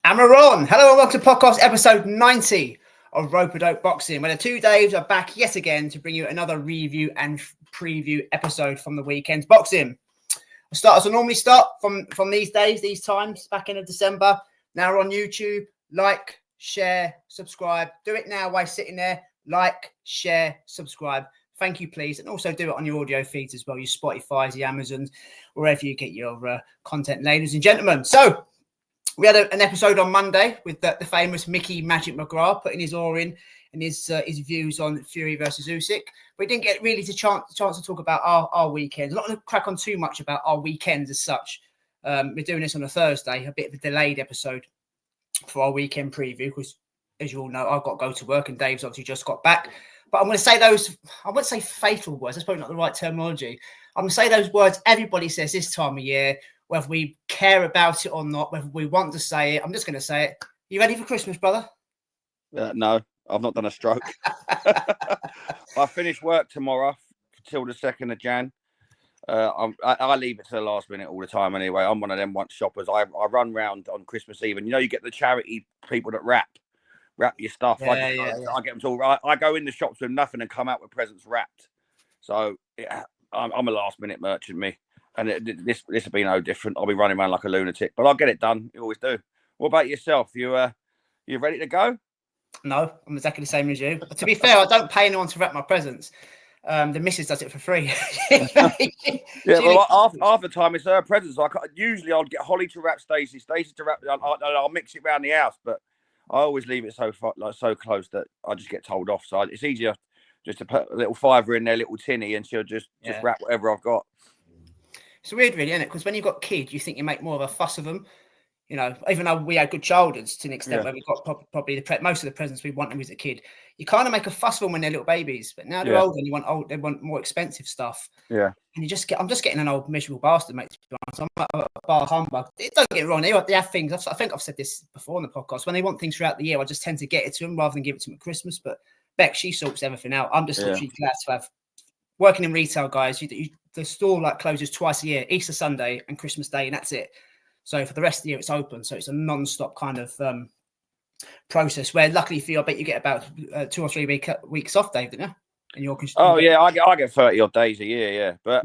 And we're on. Hello and welcome to podcast episode 90 of Rope-A-Dope Boxing, where the two Daves are back yet again to bring you another review and preview episode from the weekend's boxing. I'll start as I normally start from these days, these times, back in December. Now we're on YouTube. Like, share, subscribe. Do it now while sitting there. Like, share, subscribe. Thank you, please. And also do it on your audio feeds as well, your Spotify's, your Amazons, wherever you get your content, ladies and gentlemen. So, we had an episode on Monday with the famous Mickey Magic McGrath putting his oar in and his views on Fury versus Usyk. We didn't get really the chance to talk about our weekends. I'm not going to crack on too much about our weekends as such. We're doing this on a Thursday, a bit of a delayed episode for our weekend preview because, as you all know, I've got to go to work and Dave's obviously just got back. But I'm going to say those, I won't say fatal words. That's probably not the right terminology. I'm going to say those words everybody says this time of year, whether we care about it or not, whether we want to say it. I'm just going to say it. You ready for Christmas, brother? No, I've not done a stroke. I finish work tomorrow till the 2nd of Jan. I leave it to the last minute all the time anyway. I'm one of them shoppers. I run round on Christmas Eve, and you get the charity people that wrap your stuff. I get them to all. I go in the shops with nothing and come out with presents wrapped. So I'm a last minute merchant, me. And this will be no different. I'll be running around like a lunatic, but I'll get it done. You always do. What about yourself? You ready to go? No, I'm exactly the same as you. But to be fair, I don't pay anyone to wrap my presents. The missus does it for free. Well, half the time it's her presents. Usually I'll get Holly to wrap Stacey to wrap. I'll mix it around the house, but I always leave it so close that I just get told off. So it's easier just to put a little fiver in their little tinny, and she'll just wrap whatever I've got. It's weird, really, isn't it? Because when you've got kids, you think you make more of a fuss of them. Even though we had good childhoods to an extent where we got probably most of the presents we wanted as a kid, you kind of make a fuss of them when they're little babies. But now they're older and they want more expensive stuff. Yeah. And I'm just getting an old miserable bastard, mate, to be honest. I'm a bar humbug. Don't get it wrong. They have things. I think I've said this before on the podcast. When they want things throughout the year, I just tend to get it to them rather than give it to them at Christmas. But Beck, she sorts everything out. I'm just literally glad to have working in retail, guys. The store closes twice a year, Easter Sunday and Christmas Day, and that's it. So for the rest of the year, it's open. So it's a non-stop kind of process where, luckily for you, I bet you get about 2 or 3 weeks off, Dave, don't you? In your I get 30 odd days a year, yeah. But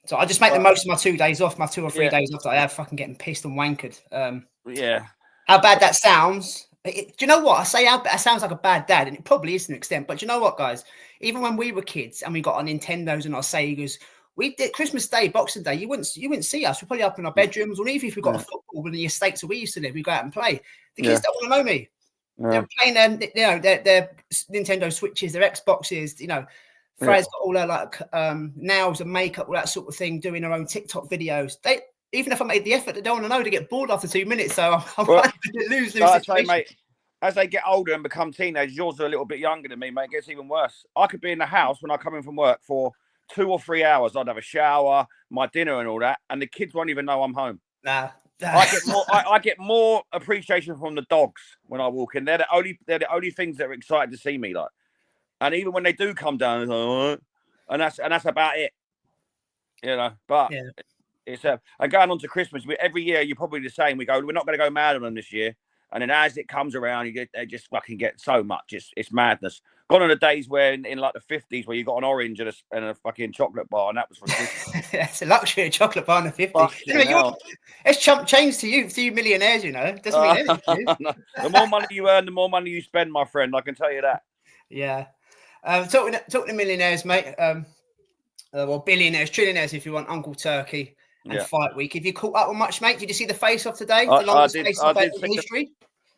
so I just make the most of my 2 days off, my 2 or 3 days off that I have fucking getting pissed and wankered. How bad that sounds. Do you know what? I say that sounds like a bad dad, and it probably is to an extent. But do you know what, guys? Even when we were kids and we got our Nintendos and our Segas, we did Christmas Day, Boxing Day. You wouldn't see us. We're probably up in our bedrooms, or even if we got a football in the estates where we used to live, we go out and play. The kids don't want to know me. They're playing their Nintendo Switches, their Xboxes. Freya's got all her nails and makeup, all that sort of thing, doing her own TikTok videos. Even if I made the effort, they don't want to know. They get bored after 2 minutes. So I'm lose. I say, mate, as they get older and become teenagers, yours are a little bit younger than me, mate. It gets even worse. I could be in the house when I come in from work for 2 or 3 hours. I'd have a shower, my dinner and all that, and the kids won't even know I'm home. Nah. I get more appreciation from the dogs when I walk in. They're the only things that are excited to see me, like. And even when they do come down, it's like, all right. And that's about it. But it's and going on to Christmas, every year you're probably the same. We go, we're not going to go mad on them this year. And then as it comes around, they just fucking get so much. It's madness. Gone are the days where in like the 50s where you got an orange and a fucking chocolate bar, and that was for Christmas. It's a luxury, a chocolate bar in the 50s. It's changed to you millionaires, It doesn't mean anything to you. No. The more money you earn, the more money you spend, my friend. I can tell you that. Yeah. Talking to millionaires, mate. Well, billionaires, trillionaires, if you want, Uncle Turkey and Fight Week. Have you caught up on much, mate? Did you see the face-off today? The longest face-off in history?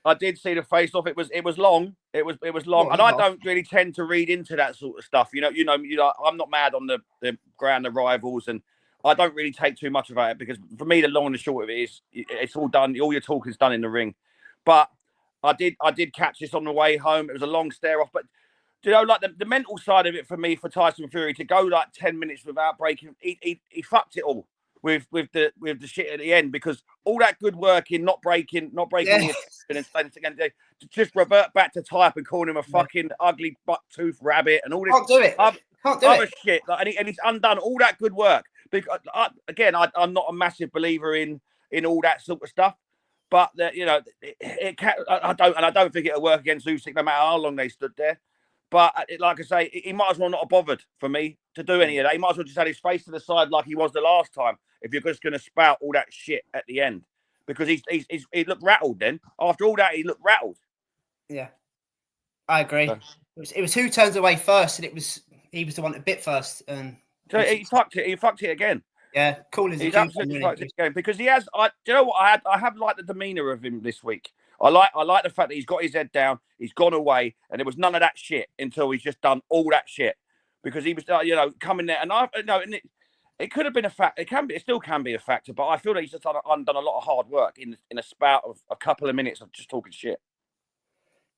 I did see the face-off. It was long. It was long, and I don't really tend to read into that sort of stuff. I'm not mad on the ground, the rivals, and I don't really take too much about it because for me, the long and the short of it is it's all done. All your talking's done in the ring. But I did catch this on the way home. It was a long stare off, but. Like the mental side of it for me, for Tyson Fury to go like 10 minutes without breaking, he fucked it all with the shit at the end because all that good work in not breaking the and to just revert back to type and calling him a fucking ugly buck-toothed rabbit and all this. Can't do it. Other shit, and he's undone all that good work. Because I'm not a massive believer in all that sort of stuff. But it can, I don't think it'll work against Usyk no matter how long they stood there. But like I say, he might as well not have bothered for me to do any of that. He might as well just had his face to the side like he was the last time. If you're just going to spout all that shit at the end, because he looked rattled then. After all that, he looked rattled. Yeah, I agree. It was who turns away first, and he was the one that bit first, and so he fucked it. He fucked it again. Yeah, cool as he's absolutely fucked it again because he has. Do you know what I have liked the demeanour of him this week. I like the fact that he's got his head down, he's gone away, and there was none of that shit until he's just done all that shit because he was coming there, and it could have been a fact. It still can be a factor, but I feel that he's just done a lot of hard work in a spout of a couple of minutes of just talking shit.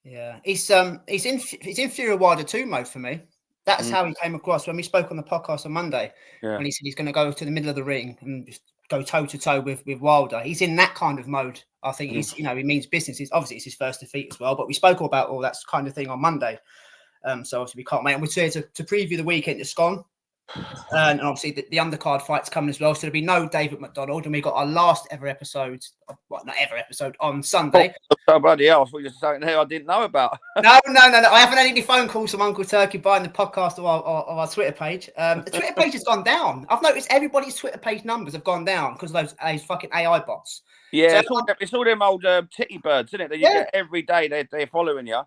Yeah, he's inferior Wilder 2 mode for me. That's how he came across when we spoke on the podcast on Monday. Yeah. When he said he's going to go to the middle of the ring and just go toe to toe with Wilder. He's in that kind of mode. I think he's he means business. Obviously it's his first defeat as well, but we spoke all about all that kind of thing on Monday. So obviously we can't wait. And we're here to preview the weekend that's gone. And obviously the undercard fight's coming as well. So there'll be no David McDonald. And we got our last ever episode, not ever episode, on Sunday. Oh, bloody hell. I thought you were saying I didn't know about. No. I haven't had any phone calls from Uncle Turkey buying the podcast or our Twitter page. The Twitter page has gone down. I've noticed everybody's Twitter page numbers have gone down because of those fucking AI bots. Yeah, so, it's all them old titty birds, isn't it? That you get every day they're following you.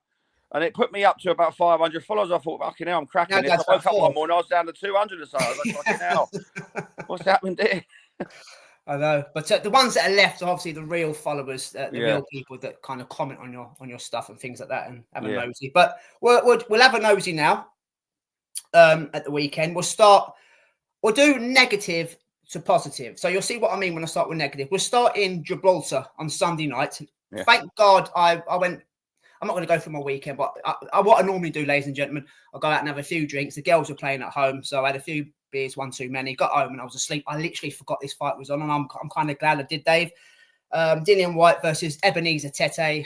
And it put me up to about 500 followers. I thought, fucking hell, I'm cracking this. I woke up one morning, I was down to 200 or so. I was like, fucking hell, what's happening there? I know, but the ones that are left are obviously the real followers, the real people that kind of comment on your stuff and things like that and have a nosy. But we'll have a nosy now at the weekend. We'll do negative to positive. So you'll see what I mean when I start with negative. We'll start in Gibraltar on Sunday night. Yeah. Thank God I went. I'm not going to go through my weekend, but what I normally do, ladies and gentlemen, I'll go out and have a few drinks. The girls were playing at home, so I had a few beers, one too many. Got home and I was asleep. I literally forgot this fight was on, and I'm kind of glad I did, Dave. Dillian Whyte versus Ebenezer Tetteh.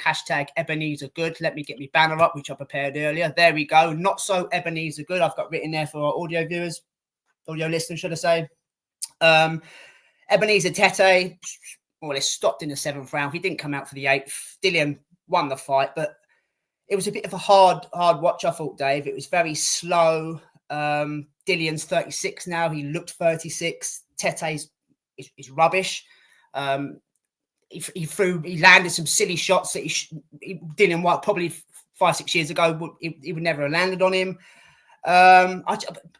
# Ebenezer good. Let me get my banner up, which I prepared earlier. There we go. Not so Ebenezer good. I've got written there for our audio viewers, audio listeners, should I say. Ebenezer Tetteh, well, it stopped in the 7th round. He didn't come out for the 8th. Dillian won the fight, but it was a bit of a hard watch, I thought, Dave. It was very slow. Dillian's 36 now. He looked 36. Tetteh's is rubbish. He landed some silly shots that Dillian Whyte probably 5-6 years ago he would never have landed on him.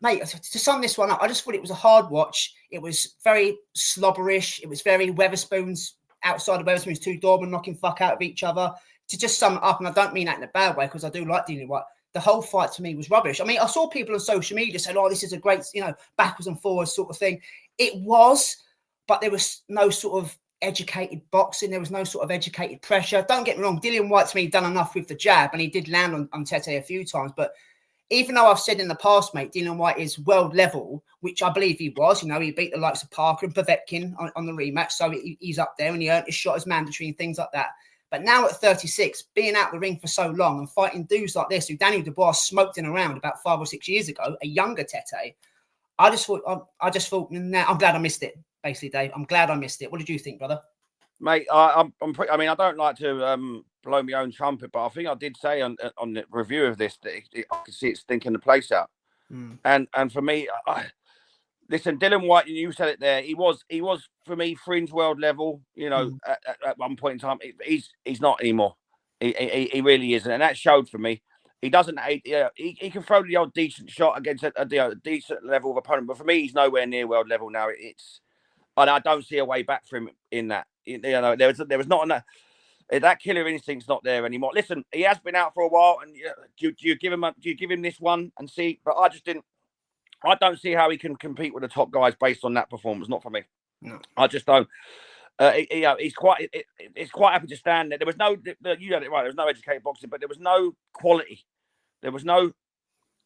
Mate, to sum this one up, I just thought it was a hard watch. It was very slobberish. It was very Weatherspoons outside of Weatherspoons, 2 doormen knocking fuck out of each other. To just sum it up, and I don't mean that in a bad way because I do like Dillian Whyte. The whole fight to me was rubbish. I mean, I saw people on social media saying, "Oh, this is a great, backwards and forwards sort of thing." It was, but there was no sort of educated boxing. There was no sort of educated pressure. Don't get me wrong, Dillian Whyte to me done enough with the jab, and he did land on Tetteh a few times. But even though I've said in the past, mate, Dillian Whyte is world level, which I believe he was. He beat the likes of Parker and Povetkin on the rematch, so he's up there, and he earned his shot as mandatory and things like that. But now at 36, being out the ring for so long and fighting dudes like this, who Daniel Dubois smoked in a round about 5 or 6 years ago, a younger Tetteh, I just thought, nah, I'm glad I missed it. Basically, Dave, I'm glad I missed it. What did you think, brother? Mate, I don't like to blow my own trumpet, but I think I did say on the review of this that I could see it stinking the place out. And for me, listen, Dillian Whyte, you said it there. He was for me fringe world level. At one point in time, he's not anymore. He really isn't, and that showed for me. He doesn't. He can throw the old decent shot against a decent level of opponent, but for me, he's nowhere near world level now. And I don't see a way back for him in that. There was not enough. That killer instinct's not there anymore. Listen, he has been out for a while, and do you give him this one and see? But I just didn't. I don't see how he can compete with the top guys based on that performance. Not for me. No, I just don't. It's quite happy to stand there. There was no. You had it right. There was no educated boxing, but there was no quality. There was no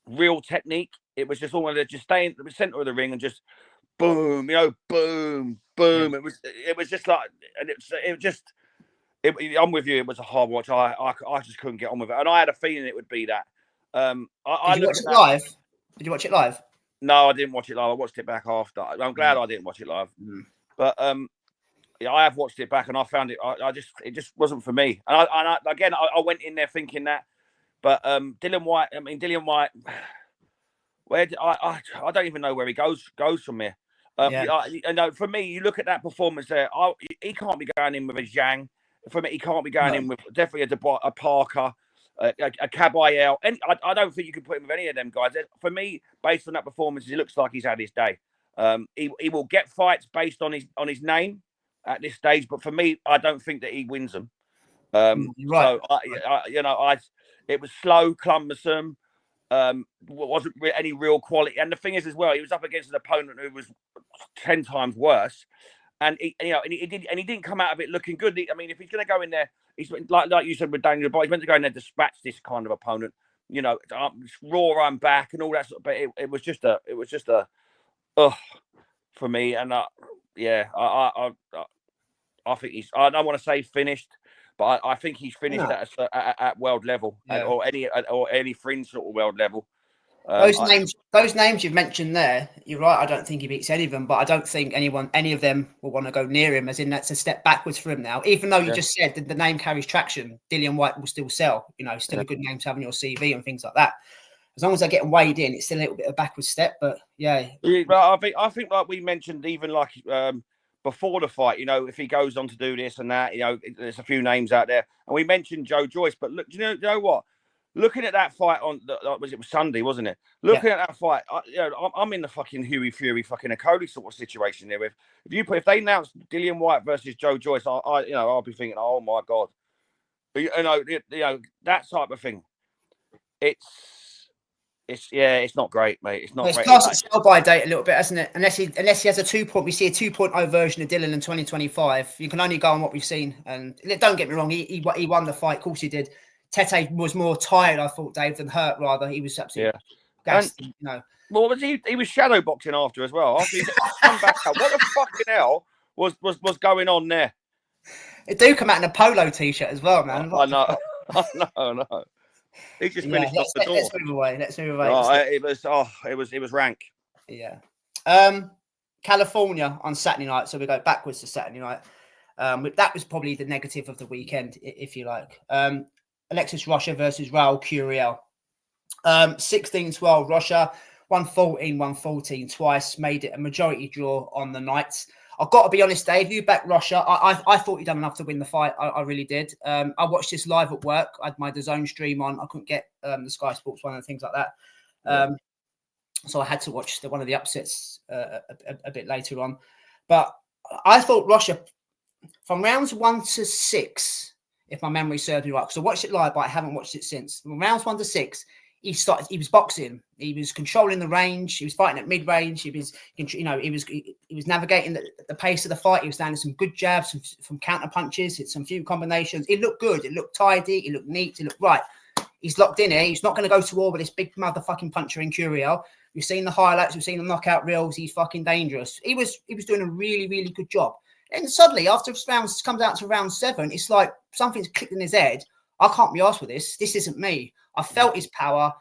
real technique. It was just almost just staying in the center of the ring and just boom, boom, boom. Yeah. It was just like, and I'm with you. It was a hard watch. I just couldn't get on with it, and I had a feeling it would be that. Did you watch it live? Did you watch it live? No, I didn't watch it live. I watched it back after. I'm glad I didn't watch it live. But I have watched it back, and I found it. It just wasn't for me. And I went in there thinking that, but Dillian Whyte. I mean, Dillian Whyte. I don't even know where he goes from here. For me, you look at that performance there. He can't be going in with a Zhang. For me, he can't be going in with definitely a Parker, a Caballero. And I don't think you can put him with any of them guys. For me, based on that performance, it looks like he's had his day. He will get fights based on his name at this stage, but for me, I don't think that he wins them. Right. So it was slow, cumbersome. Wasn't any real quality, and the thing is as well, he was up against an opponent who was 10 times worse, and he didn't come out of it looking good. I mean, if he's going to go in there, he's like you said with Daniel, he's meant to go in there to dispatch this kind of opponent. Raw, I'm back, and all that sort of. But it was just a for me, and I think he's. I don't want to say finished. But I think he's finished at world level, or any fringe sort of world level. Those names you've mentioned there, you're right. I don't think he beats any of them, but I don't think any of them will want to go near him. As in, that's a step backwards for him now. Even though you just said that the name carries traction, Dillian Whyte will still sell. Still a good name to have on your CV and things like that. As long as they're getting weighed in, it's still a little bit of a backward step. But I think like we mentioned, even like. Before the fight, if he goes on to do this and that, there's a few names out there. And we mentioned Joe Joyce, but look, do you know what? Looking at that fight it was Sunday, wasn't it? Looking at that fight, I'm in the fucking Huey Fury, fucking a Cody sort of situation there. If they announce Dillian Whyte versus Joe Joyce, I'll be thinking, oh my god, but that type of thing. It's not great, mate. It's not great. It's past its sell-by date a little bit, hasn't it? Unless he has a 2-point, we see a 2.0 version of Dillian in 2025. You can only go on what we've seen. And don't get me wrong, he won the fight. Of course he did. Tetteh was more tired, I thought, Dave, than hurt. Rather, he was absolutely gassed. Well, he was shadow boxing after as well. After he come back out, what the fucking hell was going on there? It do come out in a polo t-shirt as well, man. I know. He just finished off the door. Let's move away. It was rank. Yeah. California on Saturday night, so we go backwards to Saturday night. That was probably the negative of the weekend, if you like. Alexis Rocha versus Raul Curiel. 16-12 Rocha, 114 twice, made it a majority draw on the night. I've got to be honest, Dave, you back Rocha. I thought he'd done enough to win the fight. I really did. I watched this live at work. I had my DAZN stream on. I couldn't get the Sky Sports one and things like that. So I had to watch one of the upsets a bit later on. But I thought Rocha, from rounds 1 to 6, if my memory serves me right, because I watched it live, but I haven't watched it since. From rounds 1 to 6, he was boxing. He was controlling the range. He was fighting at mid-range. He was navigating the pace of the fight. He was landing some good jabs, some counter punches, some few combinations. It looked good. It looked tidy. It looked neat. It looked right. He's locked in here. He's not going to go to war with this big motherfucking puncher in Curiel. We've seen the highlights. We've seen the knockout reels. He's fucking dangerous. He was doing a really, really good job. And suddenly, after rounds comes out to round 7, it's like something's clicked in his head. I can't be arsed with this. This isn't me. I felt his power.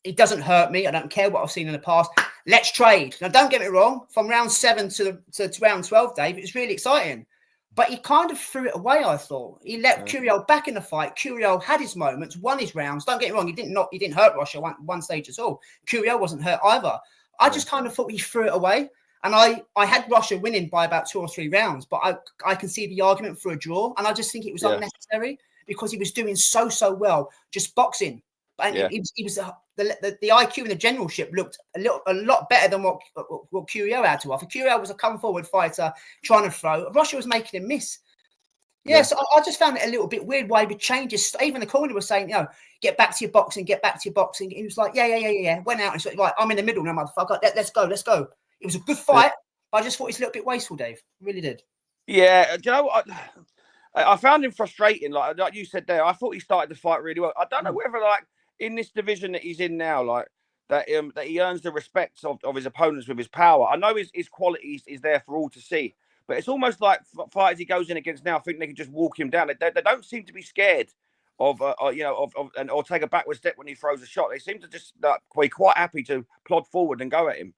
It doesn't hurt me. I don't care what I've seen in the past. Let's trade. Now, don't get me wrong. From round 7 to round 12, Dave, it was really exciting. But he kind of threw it away, I thought. He let Curiel back in the fight. Curiel had his moments, won his rounds. Don't get me wrong. He didn't hurt Rocha one stage at all. Curiel wasn't hurt either. I just kind of thought he threw it away. And I had Rocha winning by about 2 or 3 rounds. But I can see the argument for a draw. And I just think it was unnecessary because he was doing so well just boxing. And he was the IQ and the generalship looked a lot better than what Curiel had to offer. Curiel was a come forward fighter trying to throw. Rocha was making him miss. So I just found it a little bit weird why he would change his. Even the corner was saying, get back to your boxing, get back to your boxing. He was like, yeah. Went out and said, right, I'm in the middle now, motherfucker. Let's go. It was a good fight, but I just thought it's a little bit wasteful, Dave. I really did. Yeah, do you know what? I found him frustrating. Like you said there, I thought he started the fight really well. I don't know whether in this division that he's in now, that he earns the respect of his opponents with his power. I know his quality is there for all to see, but it's almost like fighters he goes in against now think they can just walk him down. They don't seem to be scared of or take a backward step when he throws a shot. They seem to just be quite happy to plod forward and go at him.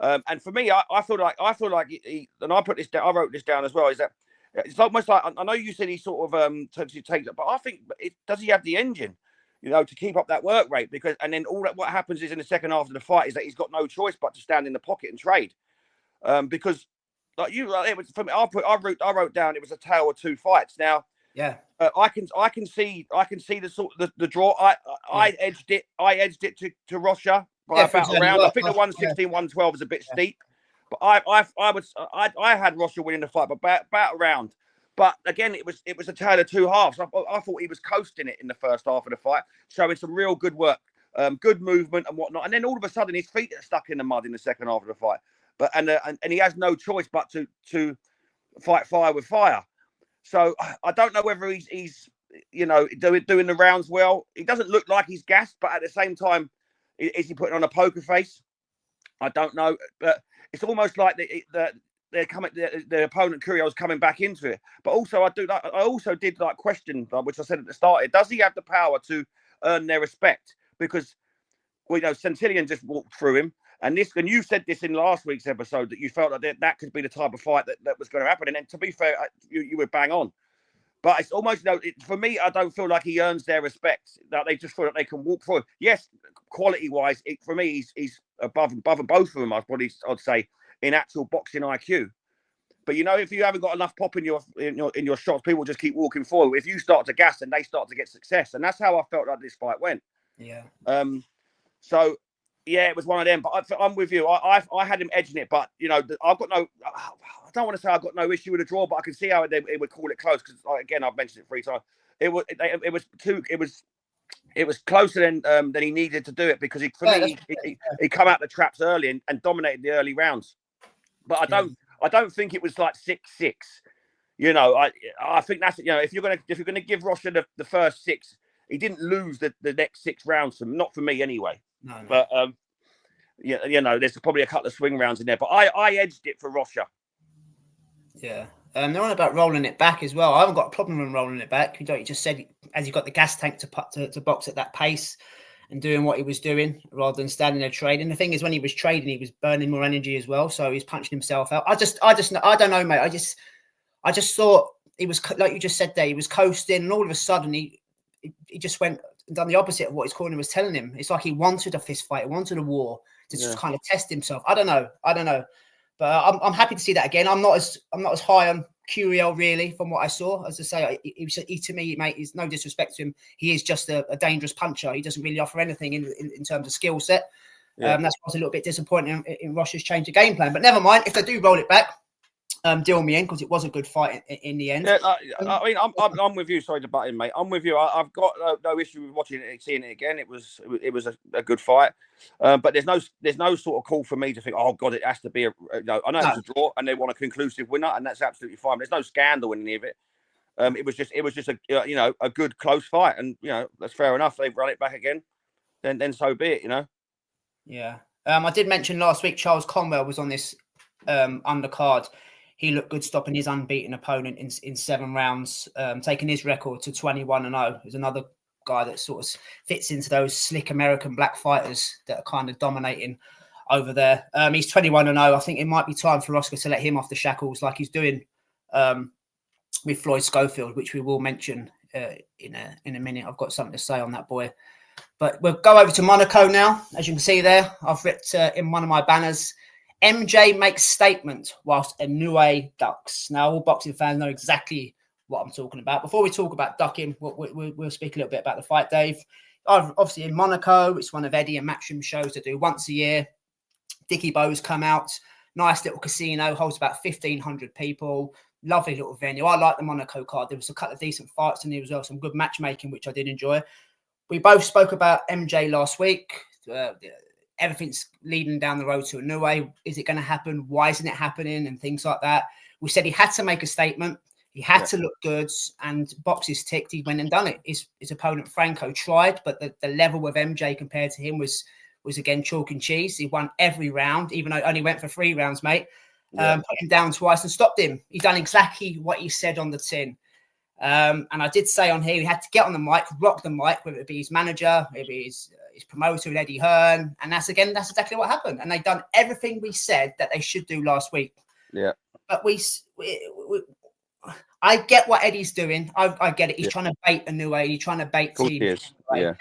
And for me, I feel like and I put this down. I wrote this down as well. Is that it's almost like, I know you said he sort of takes it, but I think does he have the engine, to keep up that work rate? Because and then what happens is in the second half of the fight is that he's got no choice but to stand in the pocket and trade, because it was for me. I wrote down it was a tale of two fights. Now, yeah, I can see the sort of the draw. I edged it to Rocha by about a round. I think the 116, 112 is a bit steep, but I had Rocha winning the fight, but about a round. But again, it was a tale of two halves. I thought he was coasting it in the first half of the fight, showing some real good work, good movement and whatnot. And then all of a sudden, his feet are stuck in the mud in the second half of the fight. But and he has no choice but to fight fire with fire. So I don't know whether he's doing the rounds well. He doesn't look like he's gassed, but at the same time, is he putting on a poker face? I don't know, but it's almost like the opponent Curiel is coming back into it. But also I also did question, which I said at the start, does he have the power to earn their respect? Because Centillion just walked through him. And you said this in last week's episode that you felt that could be the type of fight that was going to happen. And then, to be fair, you were bang on. But it's almost, for me, I don't feel like he earns their respect. That they just feel that they can walk through. Yes, quality-wise, for me, he's above both of them. I'd say in actual boxing IQ. But if you haven't got enough pop in your shots, people just keep walking forward. If you start to gas, and they start to get success, and that's how I felt like this fight went. Yeah. So. Yeah, it was one of them, but I'm with you. I had him edging it, but I've got no. I don't want to say I've got no issue with a draw, but I can see how it would call it close because, again, I've mentioned it 3 times. It was closer than he needed to do it because he come out the traps early and dominated the early rounds. But I don't think it was like 6-6. I think that's if you're gonna give Rocha the first 6, he didn't lose the next 6 rounds. Not for me anyway. No. But there's probably a couple of swing rounds in there. But I edged it for Rocha. Yeah. They're on about rolling it back as well. I haven't got a problem with rolling it back. You just said as he got the gas tank to box at that pace and doing what he was doing rather than standing there trading. The thing is, when he was trading, he was burning more energy as well. So he's punching himself out. I don't know, mate. I just thought he was, like you just said there, he was coasting, and all of a sudden he just went and done the opposite of what his corner was telling him. It's like he wanted a fist fight, he wanted a war to just kind of test himself. I don't know, but I'm happy to see that again. I'm not as high on Curiel really from what I saw. As I say, he to me, mate, is no disrespect to him. He is just a dangerous puncher. He doesn't really offer anything in terms of skill set. Yeah. That's what's a little bit disappointing in Rocha's change of game plan. But never mind, if they do roll it back, deal me in because it was a good fight in the end. Yeah, I mean, I'm with you. Sorry to butt in, mate. I'm with you. I've got no issue with watching it, seeing it again. It was a good fight, but there's no sort of call for me to think, oh God, it has to be I know it's a draw and they want a conclusive winner, and that's absolutely fine. There's no scandal in any of it. It was just a good close fight, and that's fair enough. They've run it back again, then so be it. Yeah. I did mention last week Charles Conwell was on this undercard. He looked good stopping his unbeaten opponent in 7 rounds, taking his record to 21-0. There's another guy that sort of fits into those slick American black fighters that are kind of dominating over there. He's 21-0. I think it might be time for Oscar to let him off the shackles like he's doing with Floyd Schofield, which we will mention in a minute. I've got something to say on that boy. But we'll go over to Monaco now. As you can see there, I've written in one of my banners, MJ makes statement whilst Inoue ducks. Now, all boxing fans know exactly what I'm talking about. Before we talk about ducking, we'll speak a little bit about the fight, Dave. Obviously, in Monaco, it's one of Eddie and Matchroom shows that do once a year. Dickie Bow's come out. Nice little casino, holds about 1,500 people. Lovely little venue. I like the Monaco card. There was a couple of decent fights in there as well. Some good matchmaking, which I did enjoy. We both spoke about MJ last week. Everything's leading down the road to Inoue. Is it going to happen? Why isn't it happening? And things like that. We said he had to make a statement. He had to look good, and boxes ticked. He went and done it. His opponent, Franco, tried, but the level of MJ compared to him was again chalk and cheese. He won every round, even though it only went for 3 rounds, mate. Put him down twice and stopped him. He done exactly what he said on the tin. And I did say on here, he had to get on the mic, rock the mic, whether it be his manager, maybe his his promoter with Eddie Hearn, and that's exactly what happened. And they've done everything we said that they should do last week. Yeah. But I get what Eddie's doing. I get it. He's trying to bait Inoue. He's trying to bait teams. Yeah.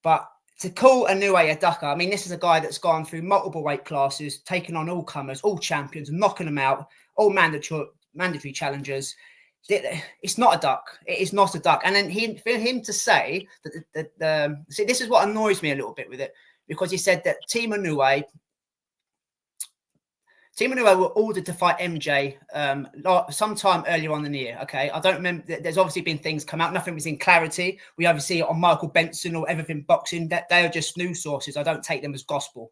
But to call Inoue a ducker, I mean, this is a guy that's gone through multiple weight classes, taken on all comers, all champions, knocking them out, all mandatory challengers. It's not a duck. It is not a duck. And then for him to say that see, this is what annoys me a little bit with it, because he said that Team Inoue were ordered to fight MJ sometime earlier on in the year. Okay, I don't remember. There's obviously been things come out. Nothing was in clarity. We either see it on Michael Benson or Everything Boxing. That they are just news sources. I don't take them as gospel.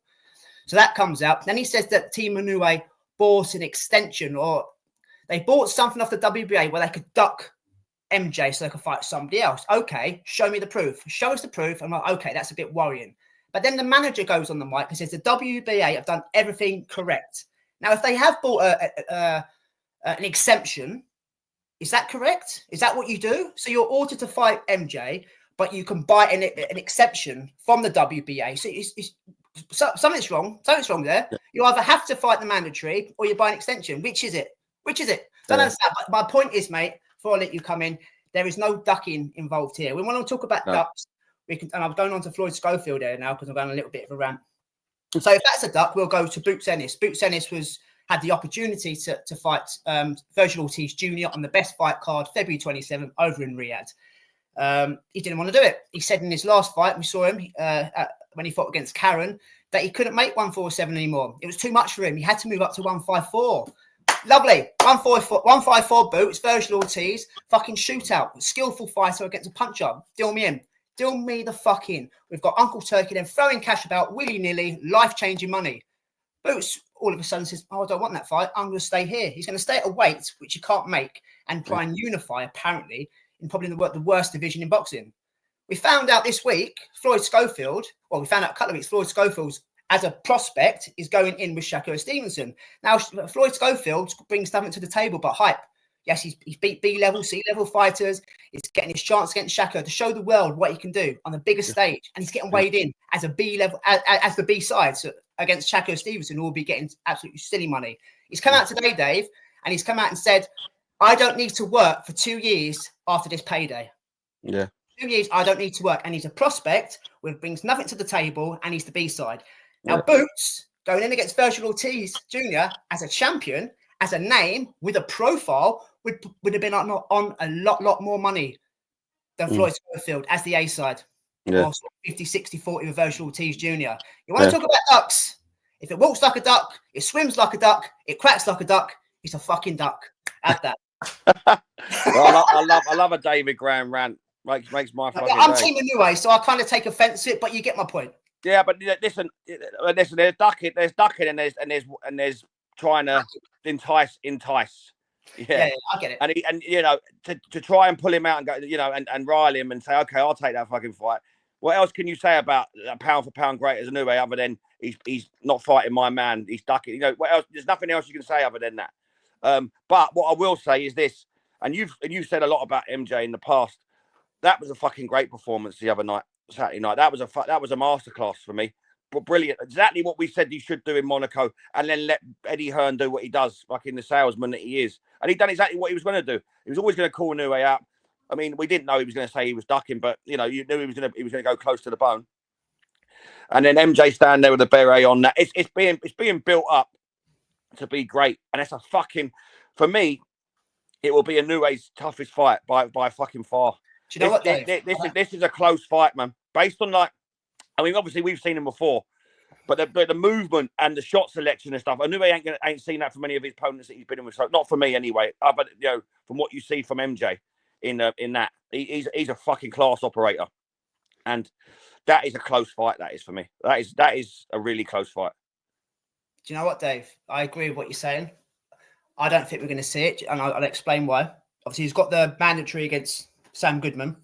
So that comes out. Then he says that Team Inoue bought an extension, or they bought something off the WBA where they could duck MJ so they could fight somebody else. Okay, show me the proof. Show us the proof. I'm like, okay, that's a bit worrying. But then the manager goes on the mic and says the WBA have done everything correct. Now, if they have bought an exemption, is that correct? Is that what you do? So you're ordered to fight MJ, but you can buy an exception from the WBA. So something's wrong. Something's wrong there. Yeah. You either have to fight the mandatory or you buy an extension. Which is it? Don't understand. My point is, mate, before I let you come in, there is no ducking involved here. We want to talk about ducks. And I'm going on to Floyd Schofield there now because I'm going a little bit of a rant. So if that's a duck, we'll go to Boots Ennis. Boots Ennis had the opportunity to fight Virgil Ortiz Jr. on the best fight card, February 27th, over in Riyadh. He didn't want to do it. He said in his last fight, we saw him when he fought against Karen, that he couldn't make 147 anymore. It was too much for him. He had to move up to 154. Lovely. 154 Boots, Virgil Ortiz, fucking shootout. Skillful fighter against a puncher. Deal me in. Deal me the fuck in. We've got Uncle Turkey then throwing cash about willy-nilly, life-changing money. Boots all of a sudden says, I don't want that fight. I'm going to stay here. He's going to stay at a weight which he can't make and try and unify, apparently, in probably the worst division in boxing. We found out this week, we found out a couple of weeks, Floyd Schofield, as a prospect, is going in with Shakur Stevenson. Now, Floyd Schofield brings something to the table, but hype. Yes, he's beat B-level, C-level fighters. He's getting his chance against Shakur to show the world what he can do on the biggest stage. And he's getting weighed in as a B-level, as the B-side against Shakur Stevenson, who will be getting absolutely silly money. He's come out today, Dave, and he's come out and said, I don't need to work for 2 years after this payday. Yeah. 2 years, I don't need to work. And he's a prospect, which brings nothing to the table, and he's the B-side. Now, Boots, going in against Virgil Ortiz Jr. as a champion, as a name, with a profile, would have been on a lot more money than Floyd Schofield as the A side. Yeah. 50, 60, 40 with Virgil Ortiz Jr. You want to talk about ducks? If it walks like a duck, it swims like a duck, it quacks like a duck, it's a fucking duck. Add that. Well, I love a David Graham rant. Makes my fucking I'm day. Team Inoue, so I kind of take offense to it, but you get my point. Yeah, but listen. There's ducking, and there's trying to entice. Yeah, I get it. And you know, to try and pull him out and go, you know, and rile him and say, okay, I'll take that fucking fight. What else can you say about a pound for pound great as Inoue other than he's not fighting my man, he's ducking? You know, what else? There's nothing else you can say other than that. But what I will say is this, and you've said a lot about MJ in the past. That was a fucking great performance the other night, Saturday night. That was a masterclass for me. But brilliant. Exactly what we said he should do in Monaco, and then let Eddie Hearn do what he does, fucking the salesman that he is. And he done exactly what he was going to do. He was always going to call Inoue out. I mean, we didn't know he was going to say he was ducking, but you know, you knew he was going to go close to the bone. And then MJ stand there with a beret on. That it's being built up to be great, and it's a fucking, for me, it will be Inoue's toughest fight by fucking far. Do you know what, Dave? This is a close fight, man. Based on I mean, obviously we've seen him before, but the movement and the shot selection and stuff, Inoue ain't seen that from any of his opponents that he's been in with. So not for me anyway. But you know, from what you see from MJ in that, he's a fucking class operator, and that is a close fight. That is for me. That is a really close fight. Do you know what, Dave? I agree with what you're saying. I don't think we're going to see it, and I'll explain why. Obviously, he's got the mandatory against Sam Goodman,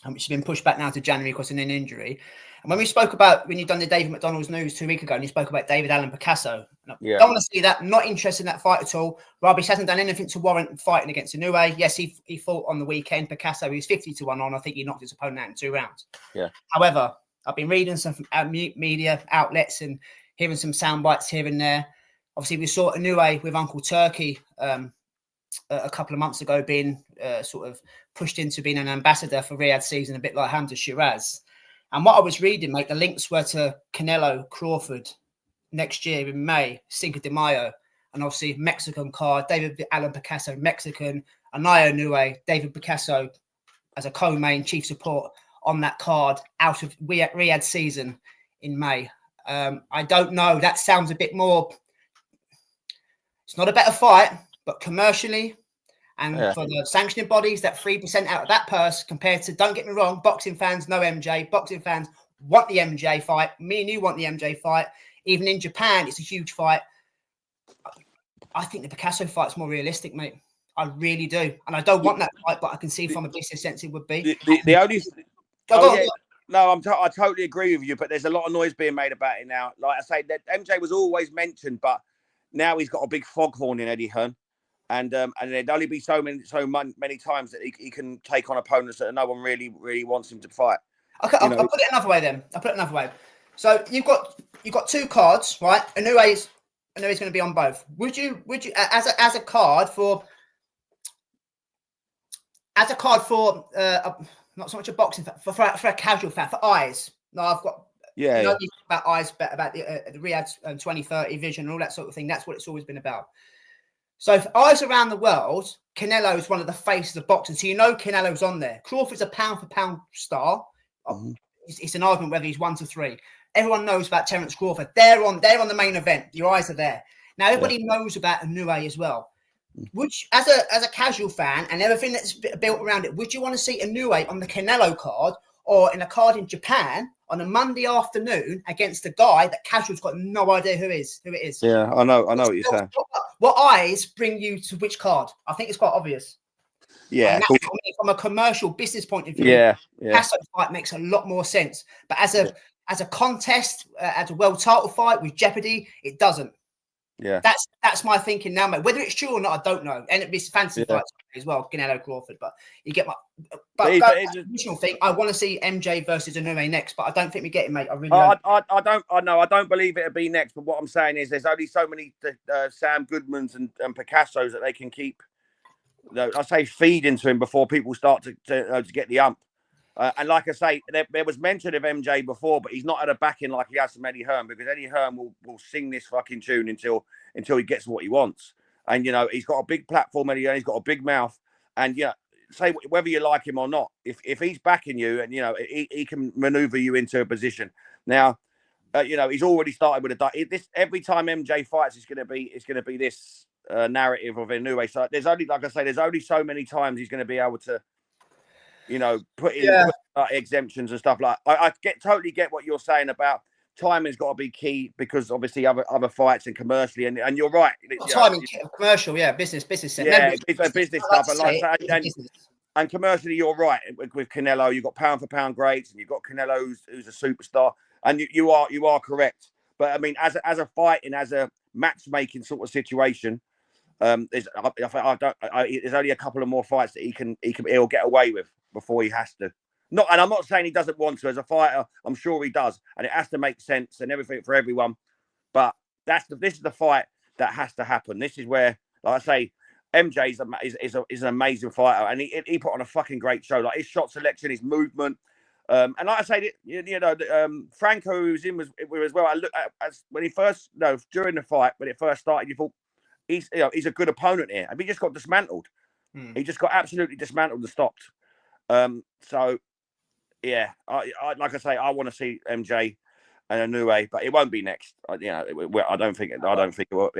which has been pushed back now to January because of an injury. And when we spoke about, when you've done the David McDonald's news 2 weeks ago, and you spoke about David Allen Picasso, don't want to see that. Not interested in that fight at all. Rabish hasn't done anything to warrant fighting against Inoue. Yes, he fought on the weekend. Picasso, he was 50-1 on. I think he knocked his opponent out in 2 rounds. Yeah. However, I've been reading some media outlets and hearing some sound bites here and there. Obviously, we saw Inoue with Uncle Turkey a couple of months ago being sort of pushed into being an ambassador for Riyadh season, a bit like Hamza Shiraz. And what I was reading, mate, the links were to Canelo Crawford next year in May, Cinco de Mayo, and obviously Mexican card, David Alan Picasso, Mexican, Anaya Inoue, David Picasso as a co-main chief support on that card out of Riyadh season in May. I don't know. That sounds a bit more. It's not a better fight, but commercially and for the sanctioning bodies, that 3% out of that purse compared to, don't get me wrong, boxing fans know MJ. Boxing fans want the MJ fight. Me and you want the MJ fight. Even in Japan, it's a huge fight. I think the Picasso fight's more realistic, mate. I really do. And I don't want that fight, but I can see from a business sense it would be. The only... No, I totally agree with you, but there's a lot of noise being made about it now. Like I say, that MJ was always mentioned, but now he's got a big foghorn in Eddie Hearn. And there'd only be so many times that he can take on opponents that no one really wants him to fight. Okay, I'll put it another way then. So you've got two cards, right? Inoue's going to be on both. Would you as a card for not so much a boxing fan, for a casual fan, for eyes? No, I've got about eyes, about the Riyadh 2030 vision and all that sort of thing. That's what it's always been about. So for eyes around the world, Canelo is one of the faces of boxing. So Canelo's on there. Crawford's a pound-for-pound star. Mm-hmm. It's an argument whether he's 1 to 3. Everyone knows about Terence Crawford. They're on the main event. Your eyes are there. Now everybody knows about Inoue as well. Which, as a casual fan and everything that's built around it, would you want to see Inoue on the Canelo card or in a card in Japan on a Monday afternoon against a guy that casual's got no idea who it is? Yeah, I know what you're saying. What eyes bring you to which card? I think it's quite obvious. Yeah, cool. From a commercial business point of view, Picasso fight makes a lot more sense. But as a contest, as a world title fight with Jeopardy, it doesn't. Yeah, that's my thinking now, mate. Whether it's true or not, I don't know. And it's fancy fights as well, Canelo Crawford. But you get my. But the initial thing, I want to see MJ versus Inoue next, but I don't think we get it, mate. I really don't. I don't believe it'll be next. But what I'm saying is, there's only so many Sam Goodmans and Picassos that they can keep. I say feed into him before people start to get the ump. And like I say, there was mention of MJ before, but he's not at a backing like he has from Eddie Hearn, because Eddie Hearn will sing this fucking tune until he gets what he wants. And, he's got a big platform, Eddie Hearn, he's got a big mouth. And, say whether you like him or not, if he's backing you and, he can maneuver you into a position. Now, he's already started with this. Every time MJ fights, it's going to be this narrative of Inoue. So there's only so many times he's going to be able to, put in exemptions and stuff like. I totally get what you're saying about timing's got to be key, because obviously other fights and commercially, and you're right. Timing, commercial, business. Yeah, it's business stuff, and commercially, you're right. With Canelo, you've got pound for pound greats, and you've got Canelo who's a superstar, and you are correct. But I mean, as a fight and as a matchmaking sort of situation, there's only a couple of more fights that he'll get away with before he has to. And I'm not saying he doesn't want to. As a fighter, I'm sure he does, and it has to make sense and everything for everyone. But this is the fight that has to happen. This is where, like I say, MJ is an amazing fighter, and he put on a fucking great show. Like his shot selection, his movement, and like I say, Franco, who's in with as well. I look at when he first during the fight when it first started, you thought he's a good opponent here. I mean, he just got dismantled. He just got absolutely dismantled and stopped. So yeah, I like I say, I want to see MJ and Inoue, but it won't be next. I don't think it will.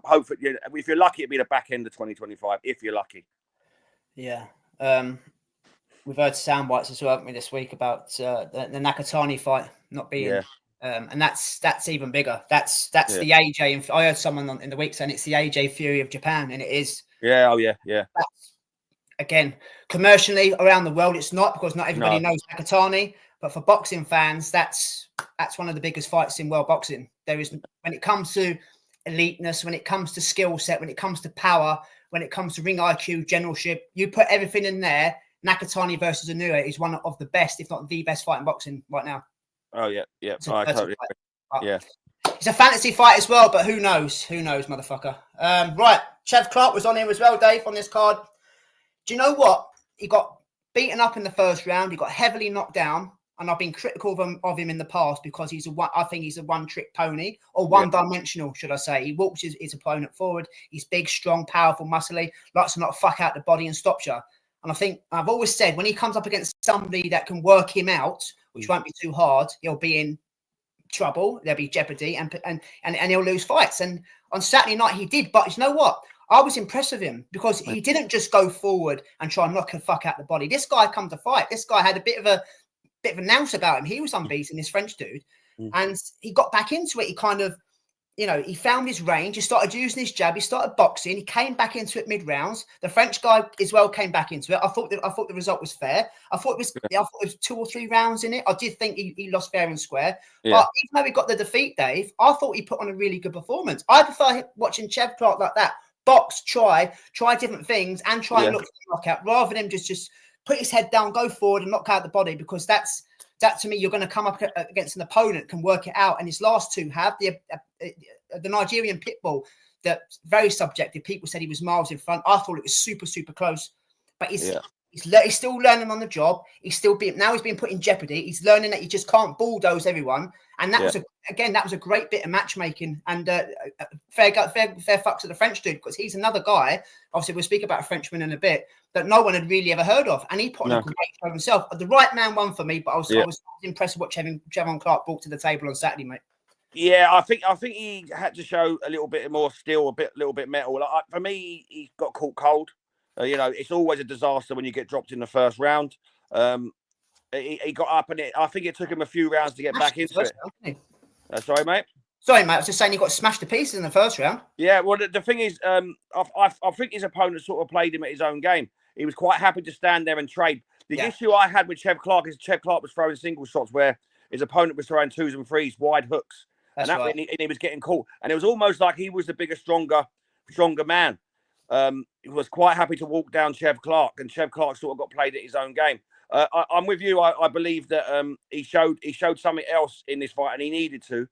Hopefully, if you're lucky, it'll be the back end of 2025. If you're lucky. Yeah. We've heard sound bites as well, haven't we, this week about the Nakatani fight not being. Yeah. And that's even bigger. That's the AJ. I heard someone in the week saying it's the AJ Fury of Japan, and it is. Yeah. Oh yeah. Again, commercially around the world, it's not, because not everybody knows Nakatani. But for boxing fans, that's one of the biggest fights in world boxing. There is, when it comes to eliteness, when it comes to skill set, when it comes to power, when it comes to ring IQ, generalship, you put everything in there. Nakatani versus Inoue is one of the best, if not the best fight in boxing right now. Oh yeah. I totally agree. Yeah. It's a fantasy fight as well, but who knows? Who knows, motherfucker? Right, Chev Clark was on here as well, Dave, on this card. Do you know what? He got beaten up in the first round. He got heavily knocked down, and I've been critical of him in the past because I think he's a one-trick pony, or one-dimensional, should I say. He walks his opponent forward. He's big, strong, powerful, muscly, likes to not fuck out the body and stop you. And I think I've always said when he comes up against somebody that can work him out, which won't be too hard, he'll be in trouble. There'll be jeopardy, and he'll lose fights. And on Saturday night he did, but you know what? I was impressed with him because he didn't just go forward and try and knock the fuck out the body. This guy come to fight. This guy had a bit of an ounce about him. He was unbeaten, this French dude, and he got back into it. He kind of, he found his range. He started using his jab. He started boxing. He came back into it mid rounds. The French guy as well came back into it. I thought the result was fair. I thought it was 2 or 3 rounds in it. I did think he lost fair and square. Yeah. But even though he got the defeat, Dave, I thought he put on a really good performance. I prefer watching Chev Clark like that. Box, try different things, and try and look for the knockout rather than just put his head down, go forward, and knock out the body. Because that to me, you're going to come up against an opponent can work it out. And his last two have the Nigerian Pitbull. That's very subjective. People said he was miles in front. I thought it was super, super close. But he's still learning on the job. He's being put in jeopardy. He's learning that he just can't bulldoze everyone. And that was a great bit of matchmaking. And fair fucks to the French dude, because he's another guy. Obviously, we'll speak about a Frenchman in a bit that no one had really ever heard of, and he put on a great show himself. The right man won for me, but I was impressed with what Chevron Clark brought to the table on Saturday, mate. Yeah, I think he had to show a little bit more steel, little bit metal. For me, he got caught cold. It's always a disaster when you get dropped in the first round. He got up, and I think it took him a few rounds to get back into it. Sorry, mate. Sorry, mate. I was just saying he got smashed to pieces in the first round. Yeah, well, the thing is, I think his opponent sort of played him at his own game. He was quite happy to stand there and trade. The issue I had with Chev Clark is Chev Clark was throwing single shots where his opponent was throwing 2s and 3s, wide hooks. That's and right. And he was getting caught. And it was almost like he was the bigger, stronger man. He was quite happy to walk down Chev Clark, and Chev Clark sort of got played at his own game. I'm with you. I believe that he showed something else in this fight, and he needed to.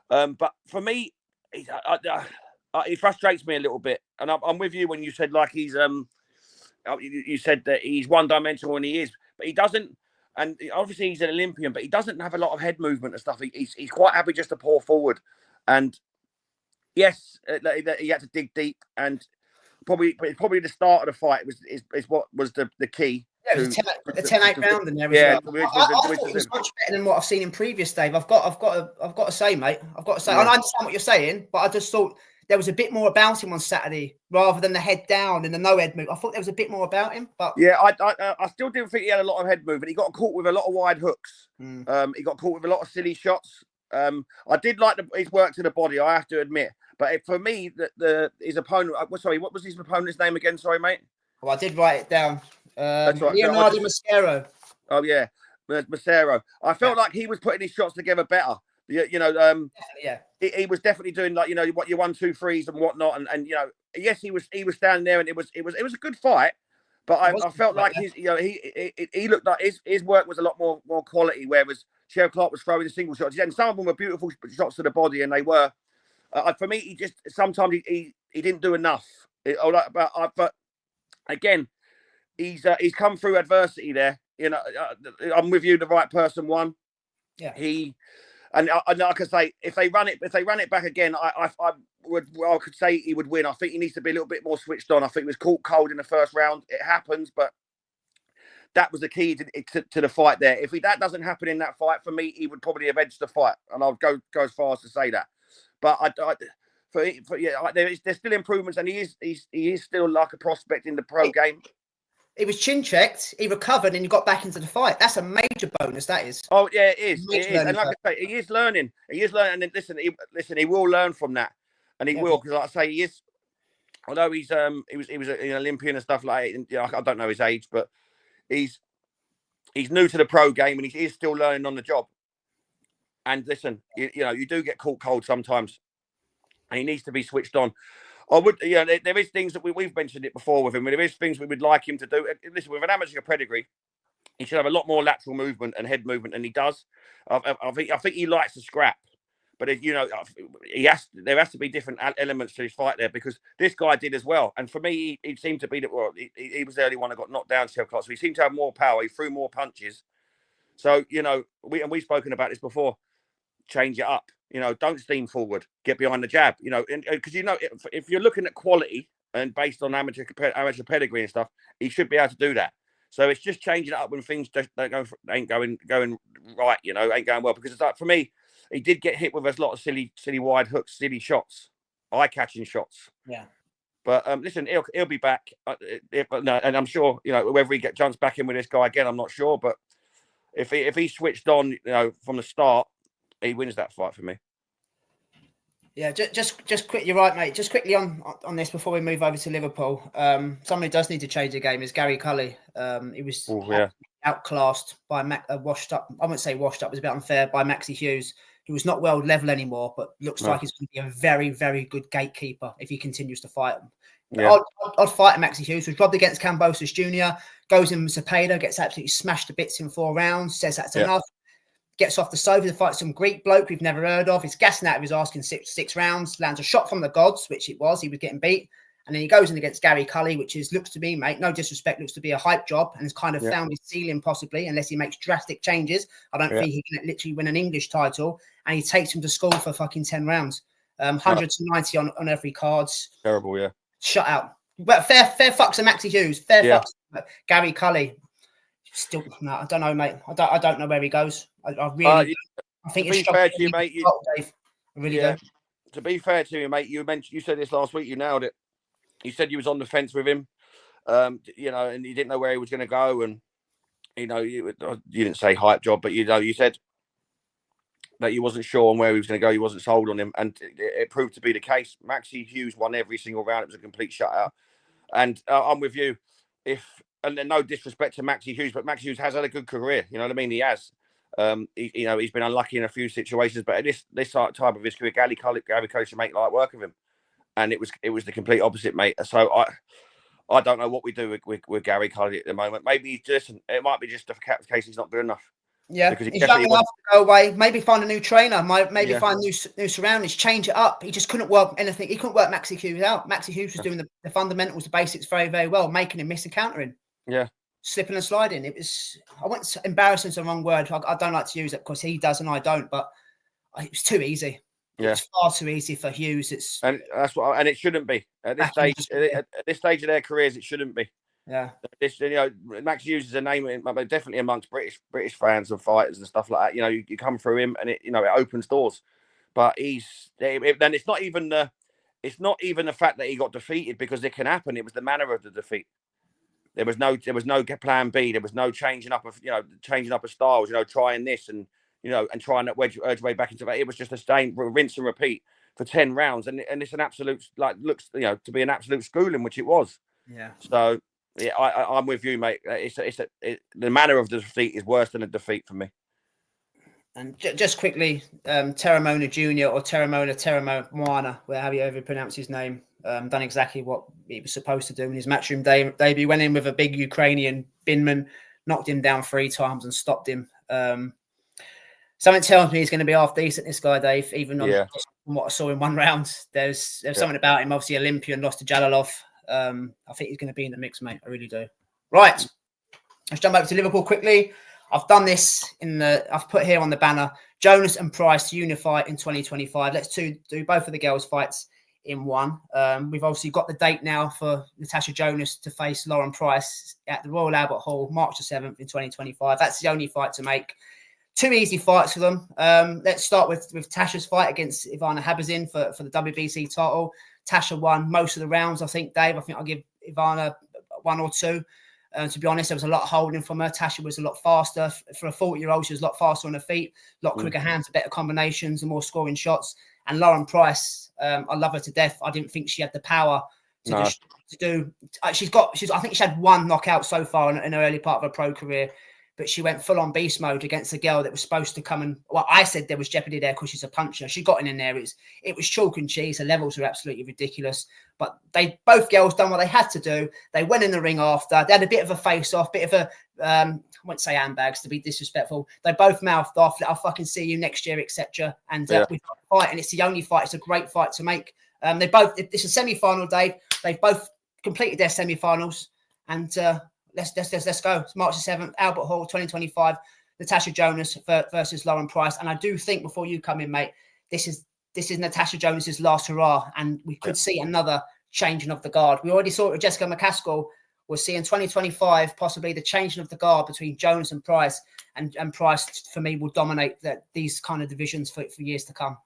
But for me, he frustrates me a little bit. And I'm with you when you said like he's you said that he's one-dimensional, and he is, but he doesn't. And obviously he's an Olympian, but he doesn't have a lot of head movement and stuff. He's quite happy just to pour forward. And yes, he had to dig deep, and probably the start of the fight is what was the key. Yeah, it was a 10-8 round in there. I thought it was much better than what I've seen in previous, Dave. I've got to say, mate. I've got to say, I understand what you're saying, but I just thought there was a bit more about him on Saturday rather than the head down and the no head move. I thought there was a bit more about him, but I still didn't think he had a lot of head movement. He got caught with a lot of wide hooks. He got caught with a lot of silly shots. I did like his work to the body, I have to admit. But for me, his opponent. Sorry, what was his opponent's name again? Sorry, mate. Oh, I did write it down. That's right. Leonardo Mascaro. Oh yeah, Mascaro. I felt like he was putting his shots together better. He was definitely doing like what your 1, 2, 3s and whatnot, and yes, he was standing there, and it was a good fight. But I felt like he looked like his work was a lot more quality, whereas Chev Clark was throwing the single shots. And some of them were beautiful shots to the body, and they were. For me, he just sometimes he didn't do enough. But again, he's come through adversity there. I'm with you. The right person won. Yeah. And like I say, if they run it back again, I could say he would win. I think he needs to be a little bit more switched on. I think he was caught cold in the first round. It happens, but that was the key to the fight there. If that doesn't happen in that fight, for me, he would probably have edged the fight, and I'll go as far as to say that. But there's still improvements, and he is still like a prospect in the pro game. He was chin checked, he recovered, and he got back into the fight. That's a major bonus, that is. Oh yeah, it is. And like I say, he is learning. And then listen, he will learn from that, and he will, because like I say, he is. Although he was an Olympian and stuff like that. I don't know his age, but he's new to the pro game, and he is still learning on the job. And listen, you do get caught cold sometimes, and he needs to be switched on. There is things that we've mentioned it before with him. There is things we would like him to do. Listen, with an amateur pedigree, He should have a lot more lateral movement and head movement than he does. I think he likes to scrap, but there has to be different elements to his fight there, because this guy did as well. And for me, he seemed to be he was the only one that got knocked down self-class. So he seemed to have more power. He threw more punches. So we've spoken about this before. Change it up. Don't steam forward. Get behind the jab. Because if you're looking at quality and based on amateur pedigree and stuff, he should be able to do that. So it's just changing it up when things just ain't going right. Ain't going well. Because it's like, for me, he did get hit with a lot of silly wide hooks, silly shots, eye-catching shots. Yeah. But listen, he'll be back. And I'm sure whether he jumps back in with this guy again, I'm not sure. But if he switched on, from the start, he wins that fight for me. Yeah, just quick. You're right, mate. Just quickly on this before we move over to Liverpool. Someone who does need to change the game is Gary Cully. He was outclassed by washed up. I wouldn't say washed up. It was a bit unfair by Maxi Hughes, who was not world level anymore, but looks like he's going to be a very, very good gatekeeper if he continues to fight him. Yeah. Odd fighter Maxi Hughes was robbed against Cambosis Jr. Goes in with Cepeda, gets absolutely smashed to bits in 4 rounds. Says that's enough. Gets off the sofa to fight some Greek bloke we've never heard of. He's gassing out of his arse in six rounds. Lands a shot from the gods, which it was. He was getting beat. And then he goes in against Gary Cully, which looks to me, mate, no disrespect, looks to be a hype job and has kind of found his ceiling possibly, unless he makes drastic changes. I don't think he can literally win an English title. And he takes him to school for fucking 10 rounds. 190 on every cards. Terrible, yeah. Shut out. But fair fucks to Maxi Hughes. Fair fucks. Gary Cully. Still, no, I don't know, mate. I don't know where he goes. I really, I think it's fair to you, mate. Dave. I really do. To be fair to you, mate, you said this last week. You nailed it. You said you was on the fence with him, and you didn't know where he was going to go, and you didn't say hype job, but you said that you wasn't sure on where he was going to go. You wasn't sold on him, and it proved to be the case. Maxi Hughes won every single round. It was a complete shutout, and I'm with you. And then no disrespect to Maxi Hughes, but Maxi Hughes has had a good career. You know what I mean? He has. He's been unlucky in a few situations, but at this time of his career, Gary Cully should make light work of him, and it was the complete opposite, mate. So I don't know what we do with Gary Cully at the moment. Maybe it might be just a case he's not good enough. Yeah, he's young enough to go away. Maybe find a new trainer. Maybe find new surroundings. Change it up. He just couldn't work anything. He couldn't work Maxi Hughes out. Maxi Hughes was doing the fundamentals, the basics very, very well, making him miss and countering. Yeah. Slipping and sliding. It was, I wouldn't say embarrassing is the wrong word. I don't like to use it because he does and I don't, but it was too easy. Yeah. It's far too easy for Hughes. And it shouldn't be at this stage. At this stage of their careers, it shouldn't be. Yeah. Max Hughes is a name, definitely amongst British fans and fighters and stuff like that. You come through him and it opens doors. But then it's not even the fact that he got defeated, because it can happen. It was the manner of the defeat. There was no plan B. There was no changing up of styles. Trying this and trying to urge way back into that. It was just a stain, rinse and repeat for 10 rounds, and it's an absolute looks to be an absolute schooling, which it was. Yeah. So yeah, I'm with you, mate. The manner of the defeat is worse than a defeat for me. And just quickly, Terramona Jr. or Terramona, however you ever pronounce his name, done exactly what he was supposed to do in his matchroom debut. Went in with a big Ukrainian binman, knocked him down 3 times and stopped him. Something tells me he's going to be half decent, this guy, Dave, even on what I saw in 1 round. There's something about him. Obviously, Olympian, lost to Jalalov. I think he's going to be in the mix, mate. I really do. Right. Let's jump over to Liverpool quickly. I've done this I've put here on the banner, Jonas and Price unify in 2025. Let's do both of the girls' fights in one. We've obviously got the date now for Natasha Jonas to face Lauren Price at the Royal Albert Hall, March the 7th in 2025. That's the only fight to make. 2 easy fights for them. Let's start with Tasha's fight against Ivana Habazin for the WBC title. Tasha won most of the rounds, I think, Dave. I think I'll give Ivana 1 or 2. To be honest, there was a lot of holding from her. Tasha was a lot faster. For a 40-year-old, she was a lot faster on her feet, a lot quicker hands, better combinations and more scoring shots. And Lauren Price, I love her to death. I didn't think she had the power to do. I think she had 1 knockout so far in the early part of her pro career. but she went full on beast mode against a girl that was supposed to come and, well, I said there was jeopardy there because she's a puncher. She got in there. It was chalk and cheese. The levels were absolutely ridiculous. But both girls done what they had to do. They went in the ring after. They had a bit of a face-off, bit of a, I won't say handbags to be disrespectful. They both mouthed off, I'll fucking see you next year, etc. And we fight, and it's the only fight. It's a great fight to make. It's a semi-final, Dave. They've both completed their semi-finals. And let's go. It's March the 7th, Albert Hall, 2025. Natasha Jonas versus Lauren Price. And I do think before you come in, mate, this is Natasha Jonas's last hurrah, and we could see another changing of the guard. We already saw it with Jessica McCaskill. We'll see in 2025 possibly the changing of the guard between Jonas and Price, and Price for me will dominate these kind of divisions for years to come.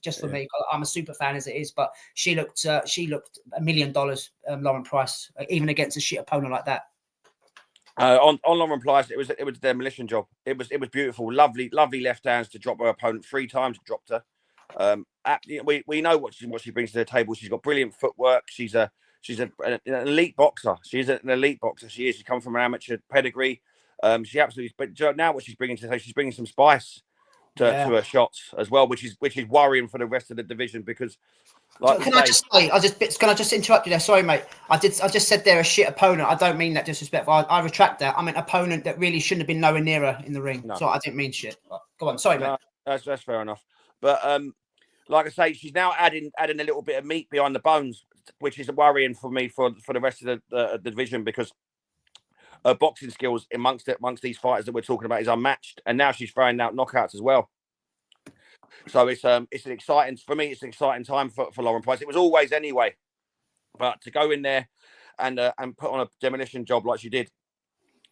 Just for me, I'm a super fan as it is, but she looked $1 million, Lauren Price, even against a shit opponent like that. On Lauren Price, it was a demolition job. It was beautiful, lovely left hands to drop her opponent 3 times. Dropped her. We know what she brings to the table. She's got brilliant footwork. She's an elite boxer. She's an elite boxer. She comes from an amateur pedigree. She absolutely. But now what she's bringing to the table, she's bringing some spice to her shots as well, which is worrying for the rest of the division because. Can I just interrupt you there? Sorry, mate. I just said they're a shit opponent. I don't mean that disrespectful. I retract that. I mean opponent that really shouldn't have been nowhere near her in the ring. No. So I didn't mean shit. Go on. Sorry, mate. That's fair enough. But like I say, she's now adding a little bit of meat behind the bones, which is worrying for me for the rest of the division because her boxing skills amongst these fighters that we're talking about is unmatched, and now she's throwing out knockouts as well. So it's an exciting time for Lauren Price. It was always anyway, but to go in there and put on a demolition job like she did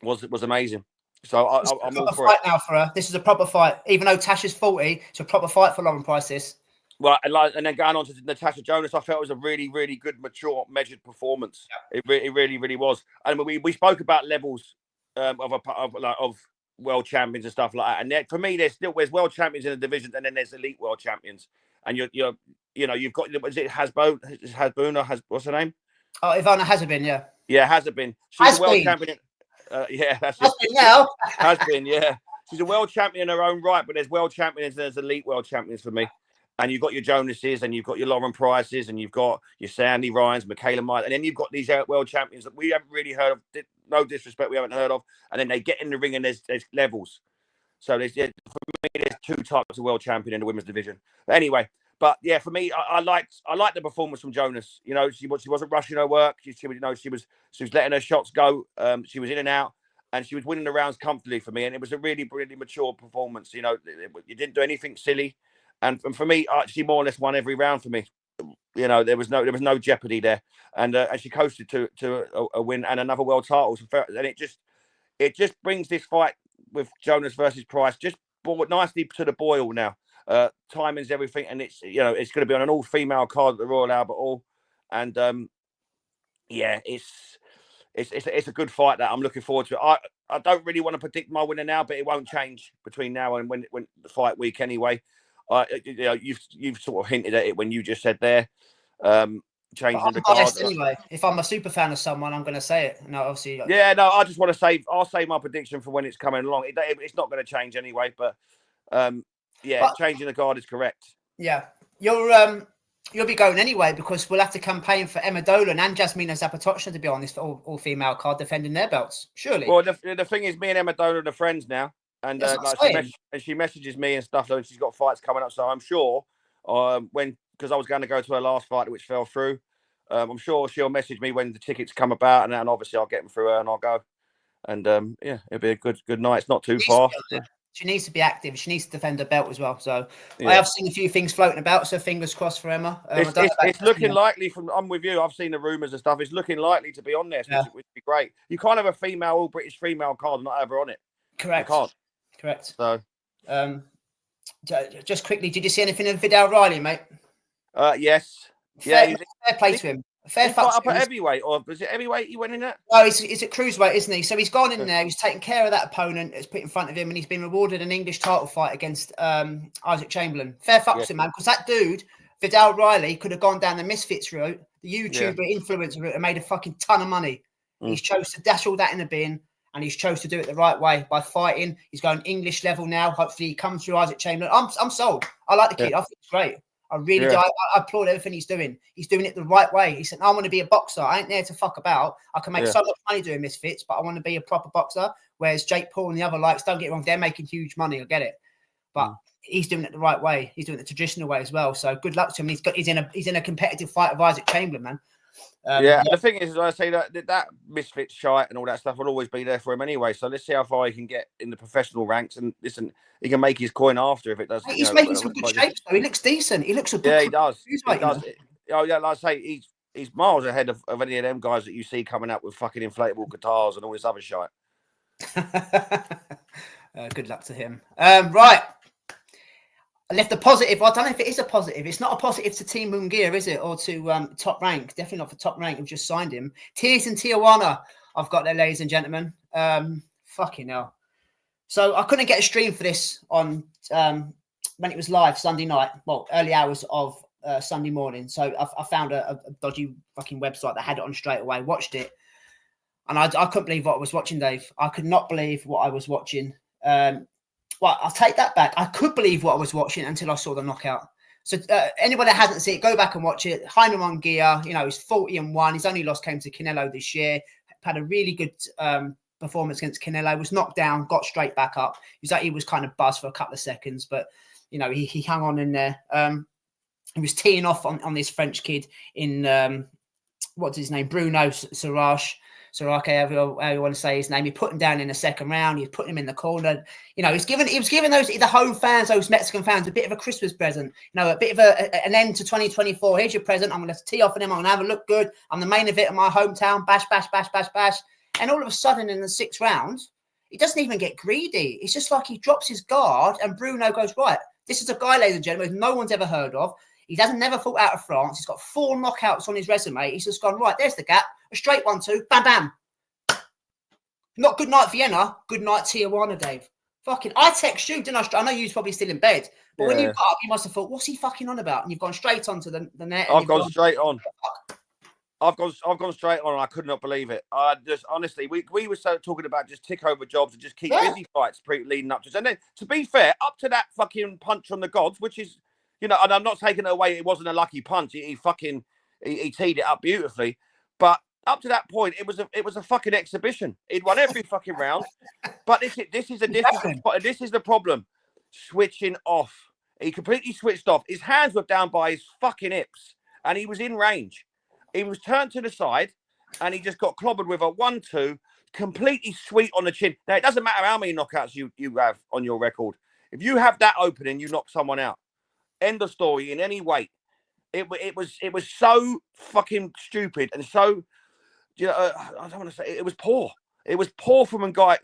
was amazing. So I'm all for it now for her. This is a proper fight, even though Tasha's 40. It's a proper fight for Lauren Price. This. Well, and then going on to Natasha Jonas, I felt it was a really, really good, mature, measured performance. Yeah. It really, really was. And we spoke about levels of world champions and stuff like that. And for me, there's world champions in the division, and then there's elite world champions. And you've got, is it Hasbun? What's her name? Oh, Ivana Hazabin, yeah. Yeah, Hazabin. She's a world champion. That's it. Now. Has been, yeah. She's a world champion in her own right, but there's world champions and there's elite world champions for me. And you've got your Jonases, and you've got your Lauren Prices, and you've got your Sandy Ryans, Michaela Myers, and then you've got these world champions that we haven't really heard of. No disrespect, we haven't heard of. And then they get in the ring, and there's levels. So for me, there's 2 types of world champion in the women's division. But anyway, for me, I liked the performance from Jonas. You know, she wasn't rushing her work. She was letting her shots go. She was in and out, and she was winning the rounds comfortably for me. And it was a really, really mature performance. You know, you didn't do anything silly. And for me, she more or less won every round for me. You know, there was no jeopardy there, and she coasted to a win and another world title. And it just brings this fight with Jonas versus Price just brought nicely to the boil now. Timing's everything, and it's going to be on an all-female card at the Royal Albert Hall, and it's a good fight that I'm looking forward to. I don't really want to predict my winner now, but it won't change between now and when the fight week anyway. You've sort of hinted at it when you just said there, changing the card. Anyway, if I'm a super fan of someone, I'm going to say it. No, obviously. Yeah, no, I just want to say I'll say my prediction for when it's coming along. It's not going to change anyway, but changing the guard is correct. Yeah, you'll be going anyway because we'll have to campaign for Emma Dolan and Jasmina Zapatochna to be on this all-female card defending their belts. Surely. Well, the thing is, me and Emma Dolan are friends now. And she messages me and stuff, and she's got fights coming up. So I'm sure because I was going to go to her last fight, which fell through. I'm sure she'll message me when the tickets come about, and then obviously I'll get them through her and I'll go. And it'll be a good night. It's not too far. She needs to be active. She needs to defend her belt as well. So I have seen a few things floating about. So fingers crossed for Emma. It's looking likely. I'm with you. I've seen the rumours and stuff. It's looking likely to be on there, which would be great. You can't have a all British female card and not have her on it. Correct. You can't. Correct. So, just quickly, did you see anything of Vidal Riley, mate? Yes. Fair play to him. Fair fuck. Up at heavyweight, or was it heavyweight he went in at? No, he's at cruiserweight, isn't he? So he's gone in there. He's taken care of that opponent that's put in front of him, and he's been rewarded an English title fight against Isaac Chamberlain. Fair fuck to him, man, because that dude, Vidal Riley, could have gone down the Misfits route, the YouTuber influencer route, and made a fucking ton of money. He's chose to dash all that in the bin and he's chose to do it the right way by fighting. He's going English level now. Hopefully he comes through Isaac Chamberlain. I'm sold. I like the kid. I think it's great. I really do. I applaud everything he's doing. He's doing it the right way. He said, I want to be a boxer. I ain't there to fuck about. I can make so much money doing misfits, but I want to be a proper boxer. Whereas Jake Paul and the other likes, don't get it wrong, they're making huge money. I get it. But he's doing it the right way. He's doing it the traditional way as well. So good luck to him. He's in a competitive fight with Isaac Chamberlain, man. The thing is, I say that misfit shite and all that stuff will always be there for him anyway. So let's see how far he can get in the professional ranks. And listen, he can make his coin after if it does. He's making some good shapes, though. He looks decent. He looks a good. Yeah, he does. He does. Oh yeah, like I say, he's miles ahead of any of them guys that you see coming out with fucking inflatable guitars and all this other shite. Good luck to him. Right. I left a positive. I don't know if it is a positive. It's not a positive to Team Munguia, is it? Or to Top Rank. Definitely not for Top Rank. We've just signed him. Tears in Tijuana. I've got there, ladies and gentlemen. Fucking hell. So I couldn't get a stream for this on when it was live Sunday night. Well, early hours of Sunday morning. So I found a dodgy fucking website that had it on straight away. Watched it. And I couldn't believe what I was watching, Dave. I could not believe what I was watching. Well, I'll take that back. I could believe what I was watching until I saw the knockout. So anybody that hasn't seen it, go back and watch it. Jaime Munguia, he's 40-1. His only loss came to Canelo this year. Had a really good performance against Canelo. Was knocked down, got straight back up. He was kind of buzzed for a couple of seconds, but he hung on in there. He was teeing off on this French kid in what's his name, Bruno Surace. Surace, however you want to say his name. He put him down in the second round. He put him in the corner. He was giving the home fans, those Mexican fans, a bit of a Christmas present. A bit of an end to 2024. Here's your present. I'm going to tee off on him. I'm going to have a look good. I'm the main event of my hometown. Bash, bash, bash, bash, bash. And all of a sudden, in the 6th round, he doesn't even get greedy. It's just like he drops his guard, and Bruno goes, right, this is a guy, ladies and gentlemen, no one's ever heard of. He never fought out of France. He's got 4 knockouts on his resume. He's just gone, right, there's the gap. A straight 1-2, bam, bam. Not good night, Vienna. Good night, Tijuana, Dave. Fucking, I text you, didn't I? I know you was probably still in bed. But when you got up, you must have thought, what's he fucking on about? And you've gone straight onto the net. I've gone straight on. I've gone straight on, and I could not believe it. Honestly, we were talking about just tick over jobs and just keep busy fights leading up to this. And then, to be fair, up to that fucking punch from the gods, which is, and I'm not taking it away. It wasn't a lucky punch. He teed it up beautifully. But up to that point, it was a fucking exhibition. He'd won every fucking round. But this is the problem. Switching off. He completely switched off. His hands were down by his fucking hips, and he was in range. He was turned to the side, and he just got clobbered with a 1-2, completely sweet on the chin. Now, it doesn't matter how many knockouts you have on your record. If you have that opening, you knock someone out. End of story in any weight. It was so fucking stupid and so, I don't want to say it was poor. It was poor from a guy.